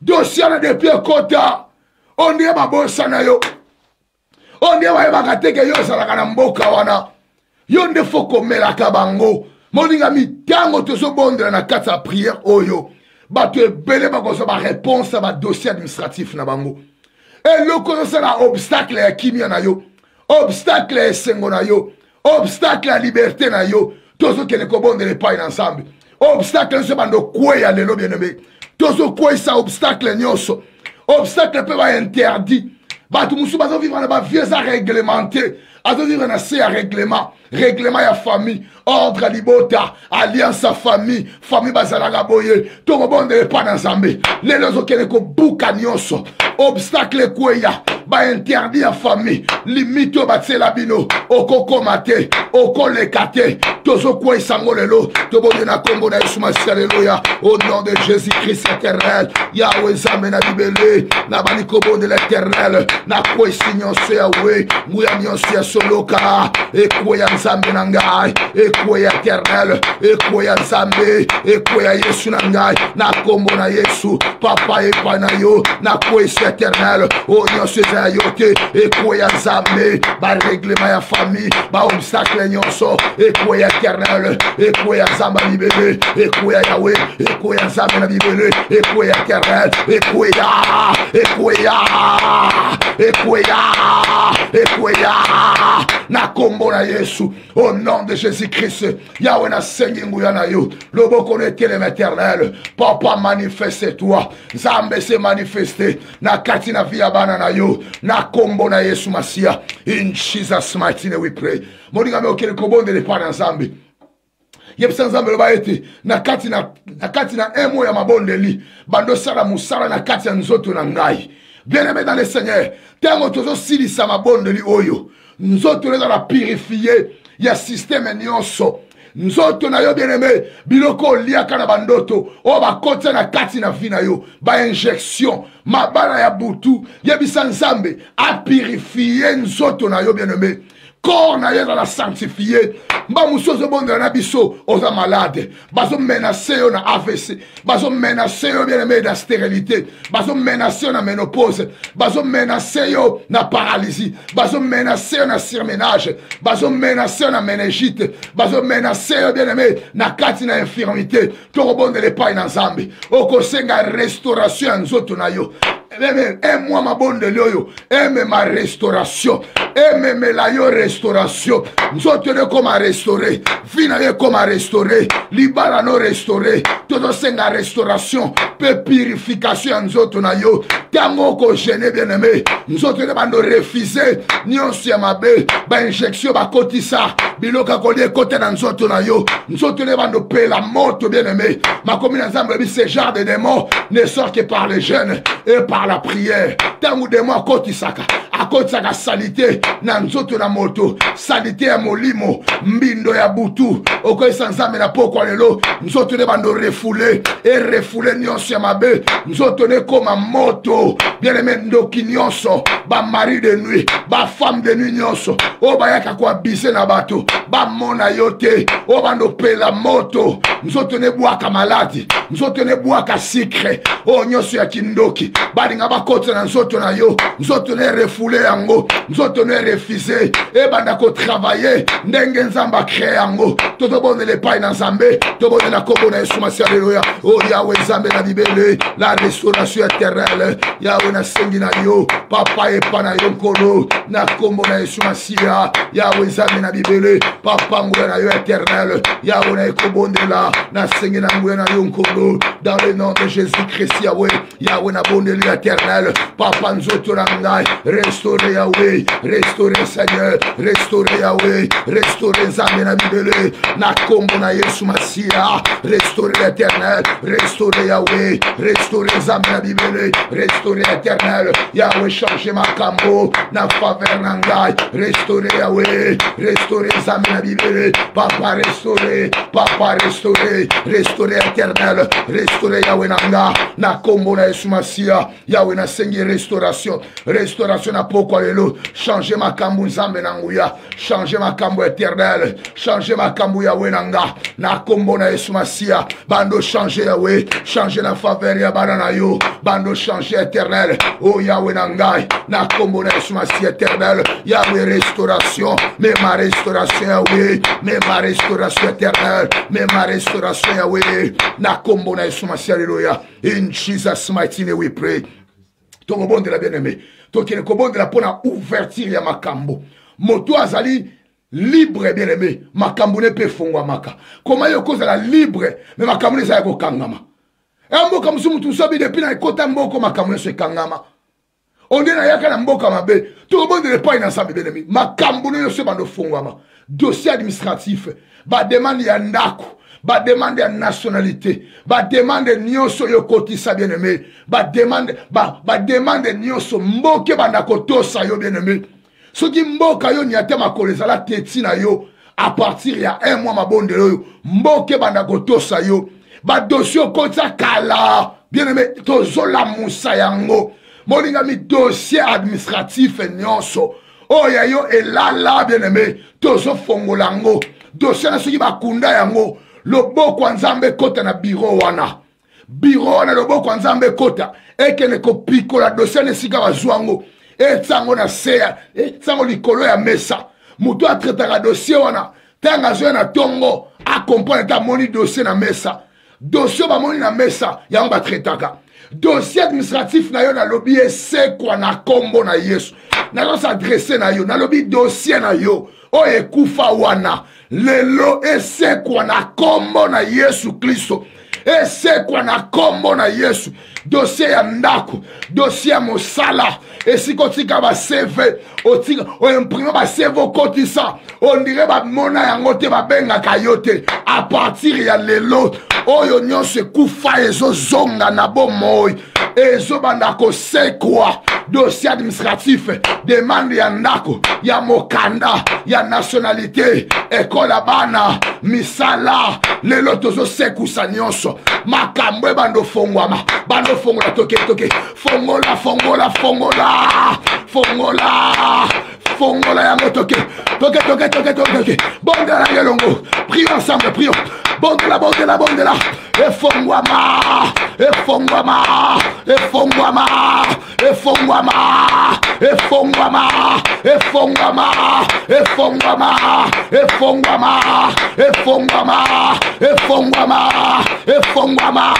Dossier na depuis kota. On dit ba bossa na yo. On dit ba kate ke yo sala kana mboka wana. Yo nde foko mela kabango. Moninga mi tango to so bonde na kata prière oyo. Ba te belé ba ko so ba réponse à ba dossier administratif na bango. Et le connaissez la obstacle à kimia na yo, obstacle à sengo na yo, obstacle à liberté na yo, tous ceux qui ne comprennent les pas ensemble, obstacle à ce bando quoi ya le bien aimé, tous ceux qui ça obstacle nyoso, obstacle peut pas interdit, bah tout musu bazo vivre na vieux à réglementer, à vivre na c'est à règlement ya famille, ordre libota, alliance à famille, famille bazalaga boye, tout le monde n'est pas ensemble, les lozo qui ne comprennent nyoso. Obstacle kweya, ba interdit à famille, limite au batse labino, oko komate, oko lekate, tozo kwe sango lelo, to bonne na kombo na Yesu Masia alléluia, au nom de Jésus-Christ éternel, Yahweh Zame na libelé, na bani kombo de l'éternel, na kwe signon se Yahweh, mouya nyon se soloka, e kwe Nzambe nangai, e kwe éternel, e kwe Nzambe, e kwe Yesu nangai, na kombo na Yesu, papa e pa na yo, na kwe éternel, oh nyon se zayote, et quoi ya Nzambe, ba règlement ya famille, ba obstacle nyon so, et quoi ya éternel, et quoi ya Nzambe libéré, et quoi ya Yahweh, et quoi ya Nzambe na libéré, et quoi ya éternel, et quoi ya, et quoi ya, et quoi ya, et quoi ya, na kombo na Yesu, au nom de Jésus-Christ, Yahweh na sengi nguya na yo, le boko n'était éternel, papa manifeste-toi, Nzambe se manifester, na kati na via bana na yo, na kombo na Yesu Masia, in Jesus mighty name we pray. Moninga me okele kobonde le pa na Nzambe. Yebisa Nzambe loba ete, na kati na emo ya mabonde li, bando sala musala na kati ya nzoto na ngai. Bien-aimé dans le Seigneur, tengo tozo silisa mabonde li oyo, nzoto leza la purifier, ya système nyonso. Nzoto na yo bien-aimé, biloko liaka na bandoto, o bakota na kati na vi na yo, ba injection, mabala ya butu, yebisa Nzambe, a purifier nzoto na yo bien-aimé. Corps na yo la sanctifier. Mba musozo bonde na biso oza malade. Bazo menacer yo na AVC. Bazo menacer yo bien-aimé na stérilité. Bazo menacer yo na ménopause. Bazo menacer yo na paralysie. Bazo menacer yo na surménage. Bazo menacer yo na méningite. Bazo menacer yo bien-aimé na kati na infirmité. Toro bonde le pai na Nzambe. Oko senga restauration nzoto na yo. moi ma bonne de l'oyo, aime ma restauration, aime la yo restauration, nous autres comme à restaurer, vinaye comme à restaurer, libala no restaurer, tout senga restauration, peu purification nous autres na yo, tango ko gêné bien aimé, nous autres ne bando refuser, ni on si amabe, ba injection ba kotisa, biloka kolie côté dans nous autres na yo, nous autres ne bando payer la mort bien aimé, ma commune ensemble ce genre de démons ne sort que par les jeunes et par la prière. Tango démon à kotisaka. A kotisaka salité na nzoto na moto, salité ya molimo, mbindo ya butu, oko sanzame na poko lelo, nzoto ne bando refoulé et refoulé nyonso ya mabe, nzoto ne koma moto, bien aimé ndoki nyonso, ba mari de nuit, ba femme de nuit nyonso, o ba yaka kwa bise na bato, ba mona yote, o bando pe la moto, nzoto ne boaka maladi, nzoto ne boaka secret, o nyonso ya kindoki, ba dinga ba kote na nzoto na yo, nzoto ne refoulé yango, nzoto ne refusé, e banda ko travailler, ndenge nzamba créé yango, toto bonne le paille na nzambe, to bonne la kobo na Yesu Masiya, alléluia, oh Yahweh nzambe na bibele, la restauration éternelle, Yahweh na sengi na yo, papa epa na yo nkolo, na kombo na Yesu Masiya, Yahweh nzambe na bibele, papa ngula na yo éternel, Yahweh na ekobondela, na sengi na ngula na yo nkolo, dans le nom de Jésus-Christ, Yahweh, Yahweh na bondeli éternel, papa nzoto na ngai, restaurer Yahweh, restaurer Seigneur, restaurer Yahweh, restaurer nzambe na bibele, na kombo na Yesu Masiya, restaurer l'éternel, restaurer Yahweh, restaurer nzambe na bibele, restaurer éternel, Yahweh changer ma kambo, na faveur na ngai, restaurer Yahweh, restaurer nzambe na bibele, papa restaurer, restaurer éternel, restaurer Yahweh na nga, na kombo na Yesu Masiya, Yahweh na sengi restauration, restauration na poko lelo, changer ma kambo nzambe na nguya, changer ma kambo éternel, changer ma kambo Yahweh na nga, na kombo na Yesu Masiya, bando changer Yahweh, changer la faveur ya bana na yo, bando changer éternel, oh Yahweh na ngai, na kombo na Yesu Masiya éternel, Yahweh restauration, mais ma restauration Yahweh, mais ma restauration éternelle, mais ma restauration Yahweh, na kombo na Yesu Masiya, alléluia, in Jesus mighty name we pray. Ton bon de la bien-aimé, ton qui est bon de la pona ouverture ya makambo, moto azali libre bien-aimé, makambo ne pe fongwa maka, comment yo cause la libre, mais makambo ne sa ko kangama, et mboka musu mutu sobi depuis na kota mboko makambo ne se kangama, on dit na yaka na mboka mabe, ton bon de le pas ensemble bien-aimé, makambo ne se bando fongwa, dossier administratif, ba demande ya ndako, ba demande ya nationalité, ba demande nyonso yo kotisa bien aimé, ba demande nyonso mboke banda kotosa yo bien aimé. Soki mboka yo nyate makoleza la teti na yo à partir ya 1 mois mabonde yo mboke banda kotosa yo, ba dossier kotisa kala bien aimé tozola musa yango. Molinga mi dossier administratif nyonso. Oh ya yo elala bien aimé tozo fongolango. Dossier na soki bakunda yango. Loboko nzambe kota na bureau wana. Bureau wana loboko nzambe kota. Eke ne kopiko la dossier ne sika wazwango. Tsango na seya. Tsango likolo ya mesa. Mutu a traitaka dossier wana. Tanga zoya na tongo. Accompagne ta moni dossier na mesa. Dossier ba moni na mesa. Yango ba traitaka. Dossier administratif na yo na lobi ese kwa na kombo na Yesu. Na yo s'adresse na yo. Na lobi dossier na yo. Oye kufa wana. Lelo ese kwa na kombo na Yesu Kristo. Ese kwa na kombo na Yesu. Dossier ya ndako. Dossier ya mosala. Esi kotika ba CV. O imprime ba CV kotisa. On dirait ba mona yango te ba benga kayote. A partir ya lelo. Oyo nyonso kufa ezo zonga na bomoi. Ezo bandako sekwa. Dossier administratif. Demande ya ndako. Ya mokanda. Ya nationalité. Ekola bana. Misala. Lelo tozo sekusa nyonso. Makambwe bando fongwama. Bando fongola toke. Fongola. Fongola yango toke. Toke. Bonde la yelongo. Prions ensemble, prions. Bonde la. efongwama, efongwama, efongwama, efongwama, efongwama, efongwama, efongwama, efongwama, efongwama, efongwama, efongwama,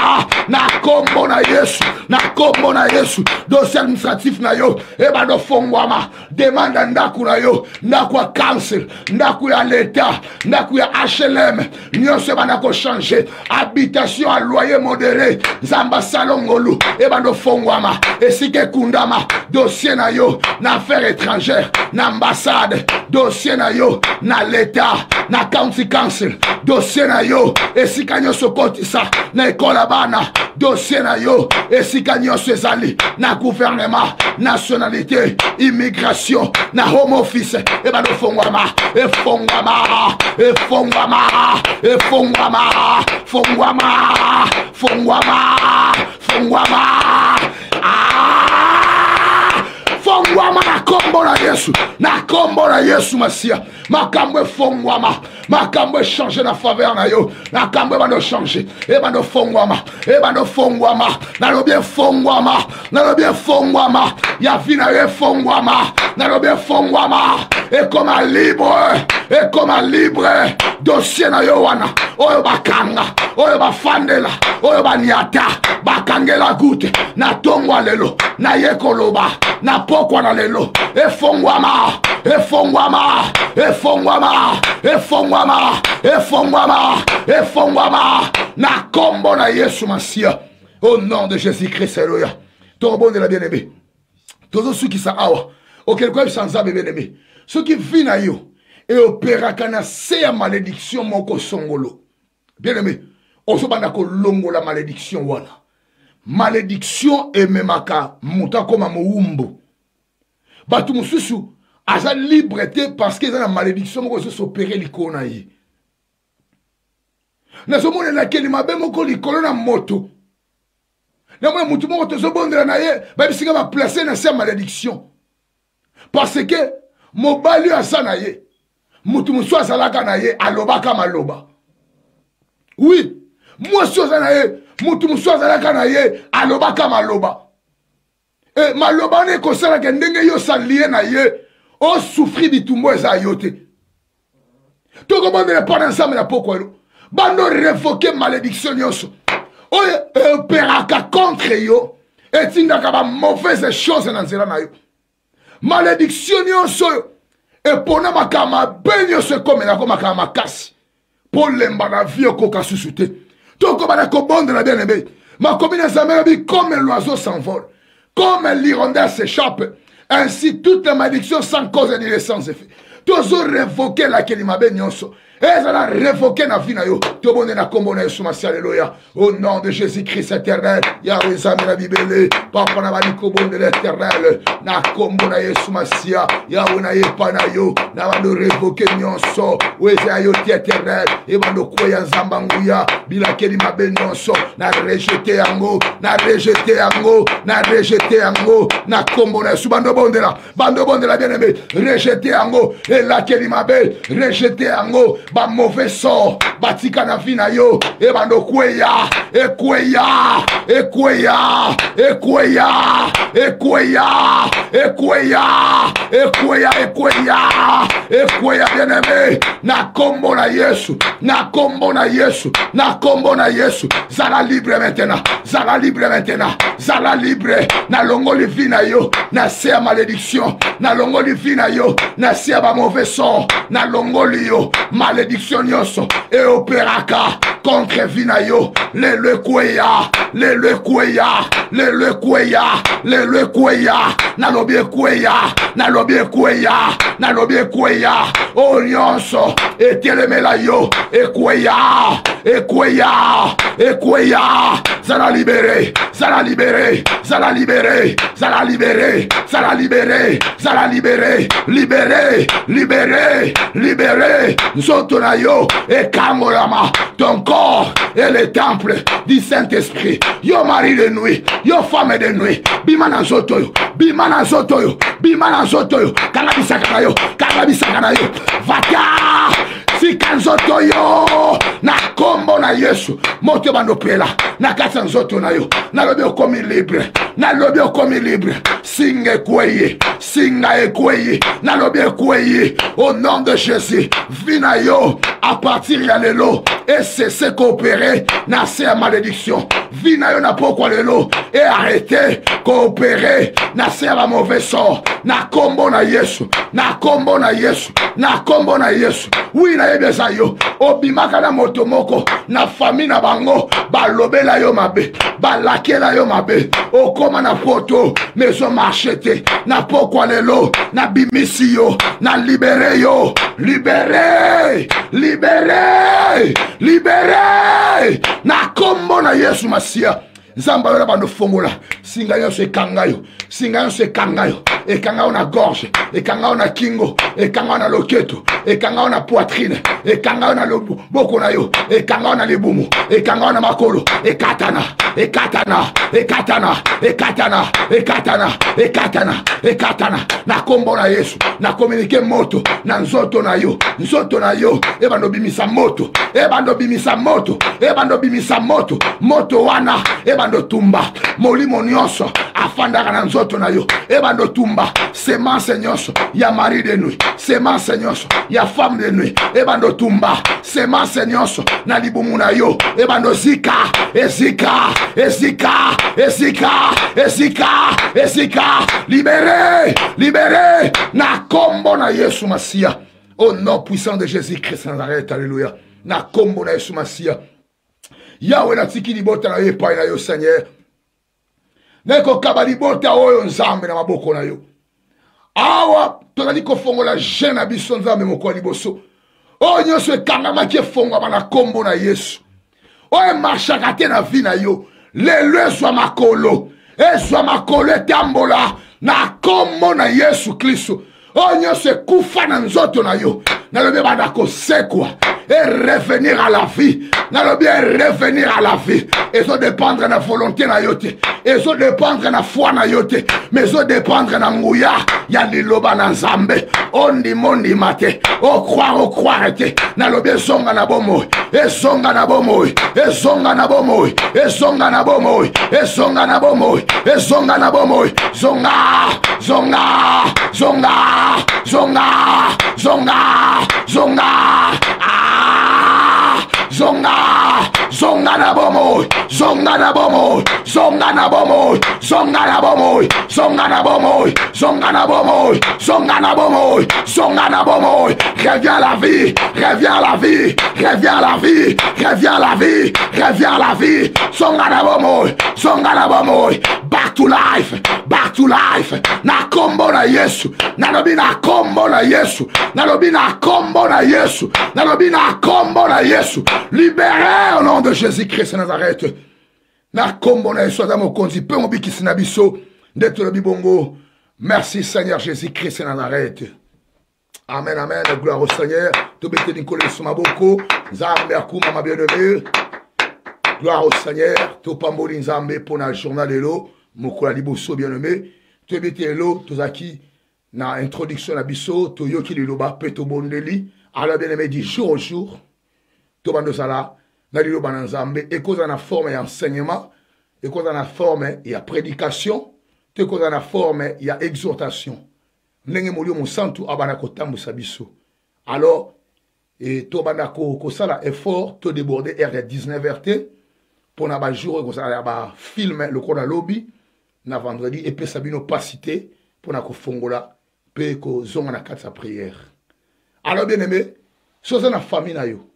na kombo na Yesu, na kombo na Yesu, dossier administratif na yo, eba do fongwama, demande ndaku na yo, ndaku ya council, ndaku ya l'État, ndaku ya HLM, nyonso eba nako changer, habitation à loyer modéré, zamba salongolu, eba do fongwama, esike kundama, dossier na yo, na affaires étrangères, na ambassade, dossier na yo, na l'État, na county council, dossier na yo, esika nyonso kotisa, na ekola bana, dossier na yo, esika nyonso ezali, na gouvernement, nationalité, immigration, na home office, eba do fongwama, efongwama, efongwama, efongwama, fongwama, fongwama, fongwama, fongwama na kombo na Yesu, na kombo na Yesu Masia, makambo fongwama, makambo changer na faveur na yo, makambo ba no changer, eba no fongwama, eba no fongwama, na lo bien fongwama, na lo bien fongwama, ya vina ye fongwama, na lo bien fongwama, et comme libre, dossier na yo wana, oyo bakanga, oyo bafandela, oyo banyata, bakangela gute, na tongwa lelo, na yekoloba, na pokwa na lelo, efongwama, efongwama, efongwama, efongwama, efongwama, efongwama, na kombo na Yesu Masia, au nom de Jésus-Christ, alléluia. Ton bon de la bien-aimée, tous ceux qui sont awa, auquel quoi ils sont bien-aimés, ceux qui vivent na yo, et opéra kana se ya malédiction moko songolo. Bien-aimé, osobanda ko longo la malédiction wana. Malédiction ememaka muta koma moumbo. Batu mususu aza liberté parce que la malédiction moko s'opérer likona yi. Na somone na keli mabe moko likolo na moto. Na mona mutu moko tozobondela na ye, ba bisinga ba placer na sa malédiction. Parce que mobali asa na ye. Mutu musu azalaka na ye alobaka maloba. Oui, moi si ozana ye, mutu musu azalaka na ye alobaka maloba. Et maloba ne kosala ke ndenge yo salie na ye, o souffri bitumbo eza yote. Toko bande le pas ensemble na poko yo. Bando révoquer malédiction yoso. O opéraka contre yo et tindaka ba mauvaise chose na nzela na yo. Malédiction yoso yo. Et pour nous, ma benyo se comme la comme ma casse. Pour l'embana vie au coca sous-souté. Tout comme la cobonde de la bien-aimée. Ma commune s'amène comme l'oiseau s'envole. Comme l'hirondelle s'échappe. Ainsi, toute la malédiction sans cause ni sans effet. Tous ont révoqué la kelima benyoso. Et ça a révoqué la vie na yo. Tout le monde est na combo na yesu masi, alléluia. Au nom de Jésus-Christ éternel. Yahweh zami na bibele. Papa na bali combo de l'éternel. Na combo na yesu masi. Yahweh na yepa na yo. Na bando révoqué nyonso. Weze ayo ti éternel. Et bando kweya nzambanguya. Bila kelima benyoso. Na rejeté yango. Na rejeté yango. Na rejeté yango. Na combo na yesu. Bando bondela. Bando bondela bien aimé. Rejeté yango. Et la kelima be. Rejeté yango. Ba mauvais sort, batika na vie na yo, e bando kweya, ekweya, ekweya, ekweya, ekweya, ekweya, ekweya, ekweya, ekweya bien-aimé, na kombo na Yesu, na kombo na Yesu, na kombo na Yesu, zala libre maintenant, zala libre maintenant, zala libre, na longo li vie na yo, na se malédiction, na longo li vie na yo, na se ba mauvais sort, na longo li yo, malédiction yoso et opéraka contre vinayo le kweya le kweya le kweya le kweya na lobie kweya na lobie kweya na lobie kweya o nyonso etelemela yo ekweya ekweya ekweya zala libéré zala libéré zala libéré zala libéré zala libéré zala libéré libéré libéré libéré Zotonayo et Kamorama, ton corps est le temple du Saint-Esprit. Yo mari de nuit, yo femme de nuit, bimana zotoyo, bimana zotoyo, bimana zotoyo, kanabisakanayo, kanabisakanayo, vaka, Sika nzoto yo na kombo na Yesu moto bando pela na kata nzoto na yo na lobi okomi libre na lobi okomi libre singa ekweye na lobi ekweye au nom de Jésus vina yo à partir ya lelo et cesser coopérer na ces malédiction vina yo na pokwa lelo et arrêter coopérer na ces mauvais sort na kombo na Yesu na kombo na Yesu na kombo na Yesu oui na yebeza yo obimaka na moto moko na famille na bango balobela yo mabe balakela yo mabe okoma na poto maison marchete na pokwa lelo na bimisi yo na libere yo libere na kombo na Yesu Masia Nzamba yo bando fongola singa yo se kangayo ekanga na gorge ekanga na kingo ekanga na loketo ekanga na poitrine ekanga na boko na yo ekanga na libumu ekanga na makolo ekatana na kombo na Yesu na communique moto na nzoto na yo ebando bimisa moto moto wana ebando tumba molimo nyonso afandaka na nzoto na yo ebando tumba semence nyonso ya mari de nuit semence nyonso ya femme de nuit ebando tumba semence nyonso na libumu na yo ebando zika libéré na kombo na Yesu Masia au nom puissant de Jésus-Christ Nazareth alléluia na kombo na Yesu Masia Yahweh na tiki libota na yo pa na yo Seigneur neko kabali bota oyo nzambe na maboko na yo awa tozali kofongola jeune na biso nzambe moko liboso oyo nyonso ekangamaki efongwama na kombo na Yesu oyo emashaka te na vi na yo lelo ezwa makolo etambola na kombo na Yesu Kristo oyo nyonso ekufa na nzoto na yo nalobi banda kosekwa et revenir à la vie. N'a bien revenir à la vie. Et ça dépendre de la volonté na yote. Et ça dépendre de la foi na yote. Mais ça dépendre de la mouya. Ya liloba na nzambe. Ondi mondi mate. O croire te. N'a bien zonga na bomo. Et zonga na bomo. Et zonga na bomo. Et zonga na bomo. Et zonga na bomo. Et zonga na bomo. Zonga. Zonga na bomo, zonga na bomo, zonga na bomo, zonga na bomo, zonga na bomo, zonga na bomo, zonga na bomo, zonga na bomo, reviens la vie, reviens la vie, reviens la vie, reviens la vie, reviens la vie, zonga na bomo, back to life, na kombo na Yesu, nalobi na kombo na Yesu, nalobi na kombo na Yesu, nalobi na kombo na Yesu, libéré au nom de Jésus-Christ Nazareth. Na kombo na Yesu adamo konzi pe mobiki sinabiso ndeto lobi bongo. Merci Seigneur Jésus-Christ Nazareth. Amen, amen, gloire au Seigneur. Tobete Nicolas Sumaboko, Nzambe akuma ma bien-aimé. Gloire au Seigneur. Topamboli Nzambe pour na journal elo, mokola liboso bien-aimé. Tobete elo tozaki na introduction na biso, toyoki liloba peto bondeli. Alors bien-aimé dit jour au jour. Tobando sala na liloba na Nzambe et cause na forme ya enseignement, et cause na forme ya prédication, te cause na forme ya exhortation. Ndenge molio mosantu abana kotambusa biso. Alors et tobanda ko sala effort to déborder R 19 RT pour na ba jour ko sala ba film le ko na lobby na vendredi et pe sabino pas cité pour na ko fongola pe ko zonga na kata prière. Alors bien aimé, soza na famille na yo.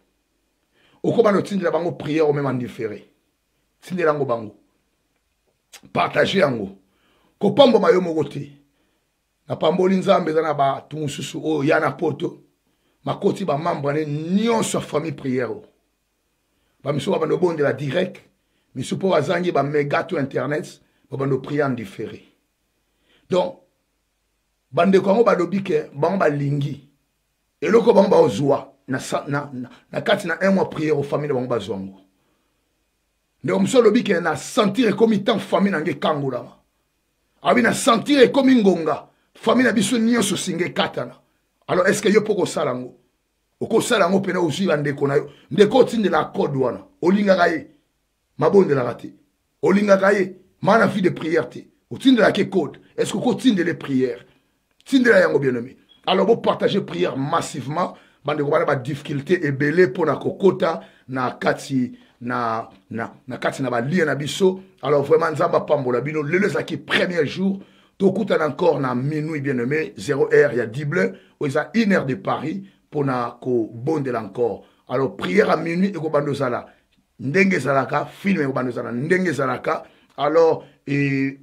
Okoma no tindela bango prière au même en différé. Tindela ngo bango. Partager yango. Ko pambo mayo mogote. Na pamboli Nzambe za na ba tumususu o yana poto. Makoti ba membre ne nyonso famille prière. Ba miso ba no bonde la direct. Miso po bazangi ba megato internet, ba no prier en différé. Donc bande ko ngo ba lobike bango ba lingi. Eloko bango ba ozwa. Na kati na un mois prière aux familles de bango bazongo. Donc monsieur lobi ke na sentir comme tant famille nange kangola. Abi na sentir comme ngonga famille na biso nyonso singe katana. Alors est-ce que yo poko salango? okosala ngo pena aussi ndeko na yo ndeko tindela code wana olingaka ye mabondelaka te olingaka ye mana fi de prière te otindela ke code est-ce que okotindela prière tindela yango bien aimé alors vous partagez prière massivement bandeko bana ba difficulté ebele pona kokota na kati na kati na balie na biso alors vraiment nzamba pambola bino lelo ezaki premier jour tokutana encore na minuit bien aimé 0 heure ya dible oza 1 heure de Paris pona ko bondela encore alors prière à minuit et ko bando sala ndenge zalaka film ko bando sala ndenge zalaka alors et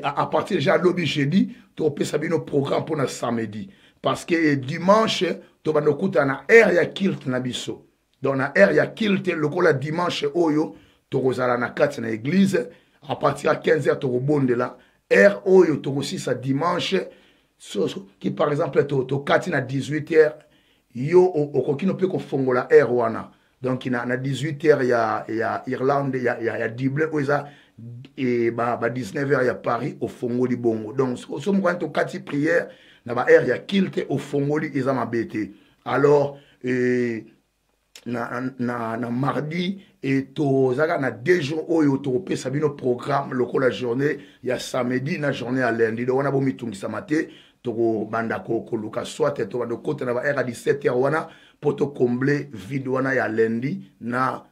à partir déjà lobby jeudi to pesa bino programme pour na samedi parce que dimanche to bando kutana heure ya kilt na biso donc na heure ya kilt lokola dimanche oyo to kozala na kati na église à partir à 15h to bondela heure oyo to kosisa dimanche qui par exemple to kati na 18h yo okokino pe ko fongola heure wana donc na 18h ya Irlande ya dible oza et ba 19h ya Paris au fongoli bongo donc so mo to kati prière na ba heure ya kilte au fongoli eza mabete alors na mardi et to zaka na 2 jours oyo to pesa bino programme lokola journée ya samedi na journée à lundi donc wana bo mitungisa mate to banda ko luka soit to banda ko na ba heure à 17h wana pour to combler vide wana ya lundi na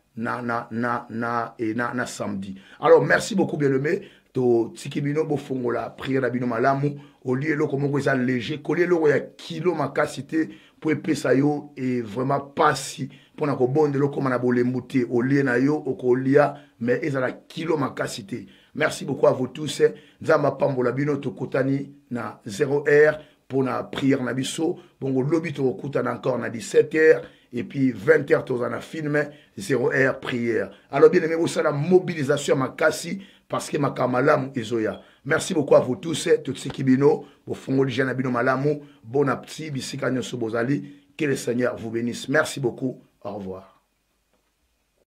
samedi alors merci beaucoup bien aimé to tikibino bo fongola prière na bino malamu olie loko moko eza léger kolie loko ya kilo makasité pour epesa yo et vraiment pasi pona ko bonde loko mana bolembuté olie na yo okolia mais ezala kilo makasité merci beaucoup à vous tous nzamba pambola bino to kotani na 0 heure pour la prière na biso bongo lobby to kutana encore na 17h et puis 20h to na film 0 heure prière alors bien aimé vous ça la mobilisation makasi parce que makamalamu ezoya merci beaucoup à vous tous tout ce qui bino bo fongoli jana bino malamu bon appétit bisika nyoso bozali que le Seigneur vous bénisse merci beaucoup au revoir.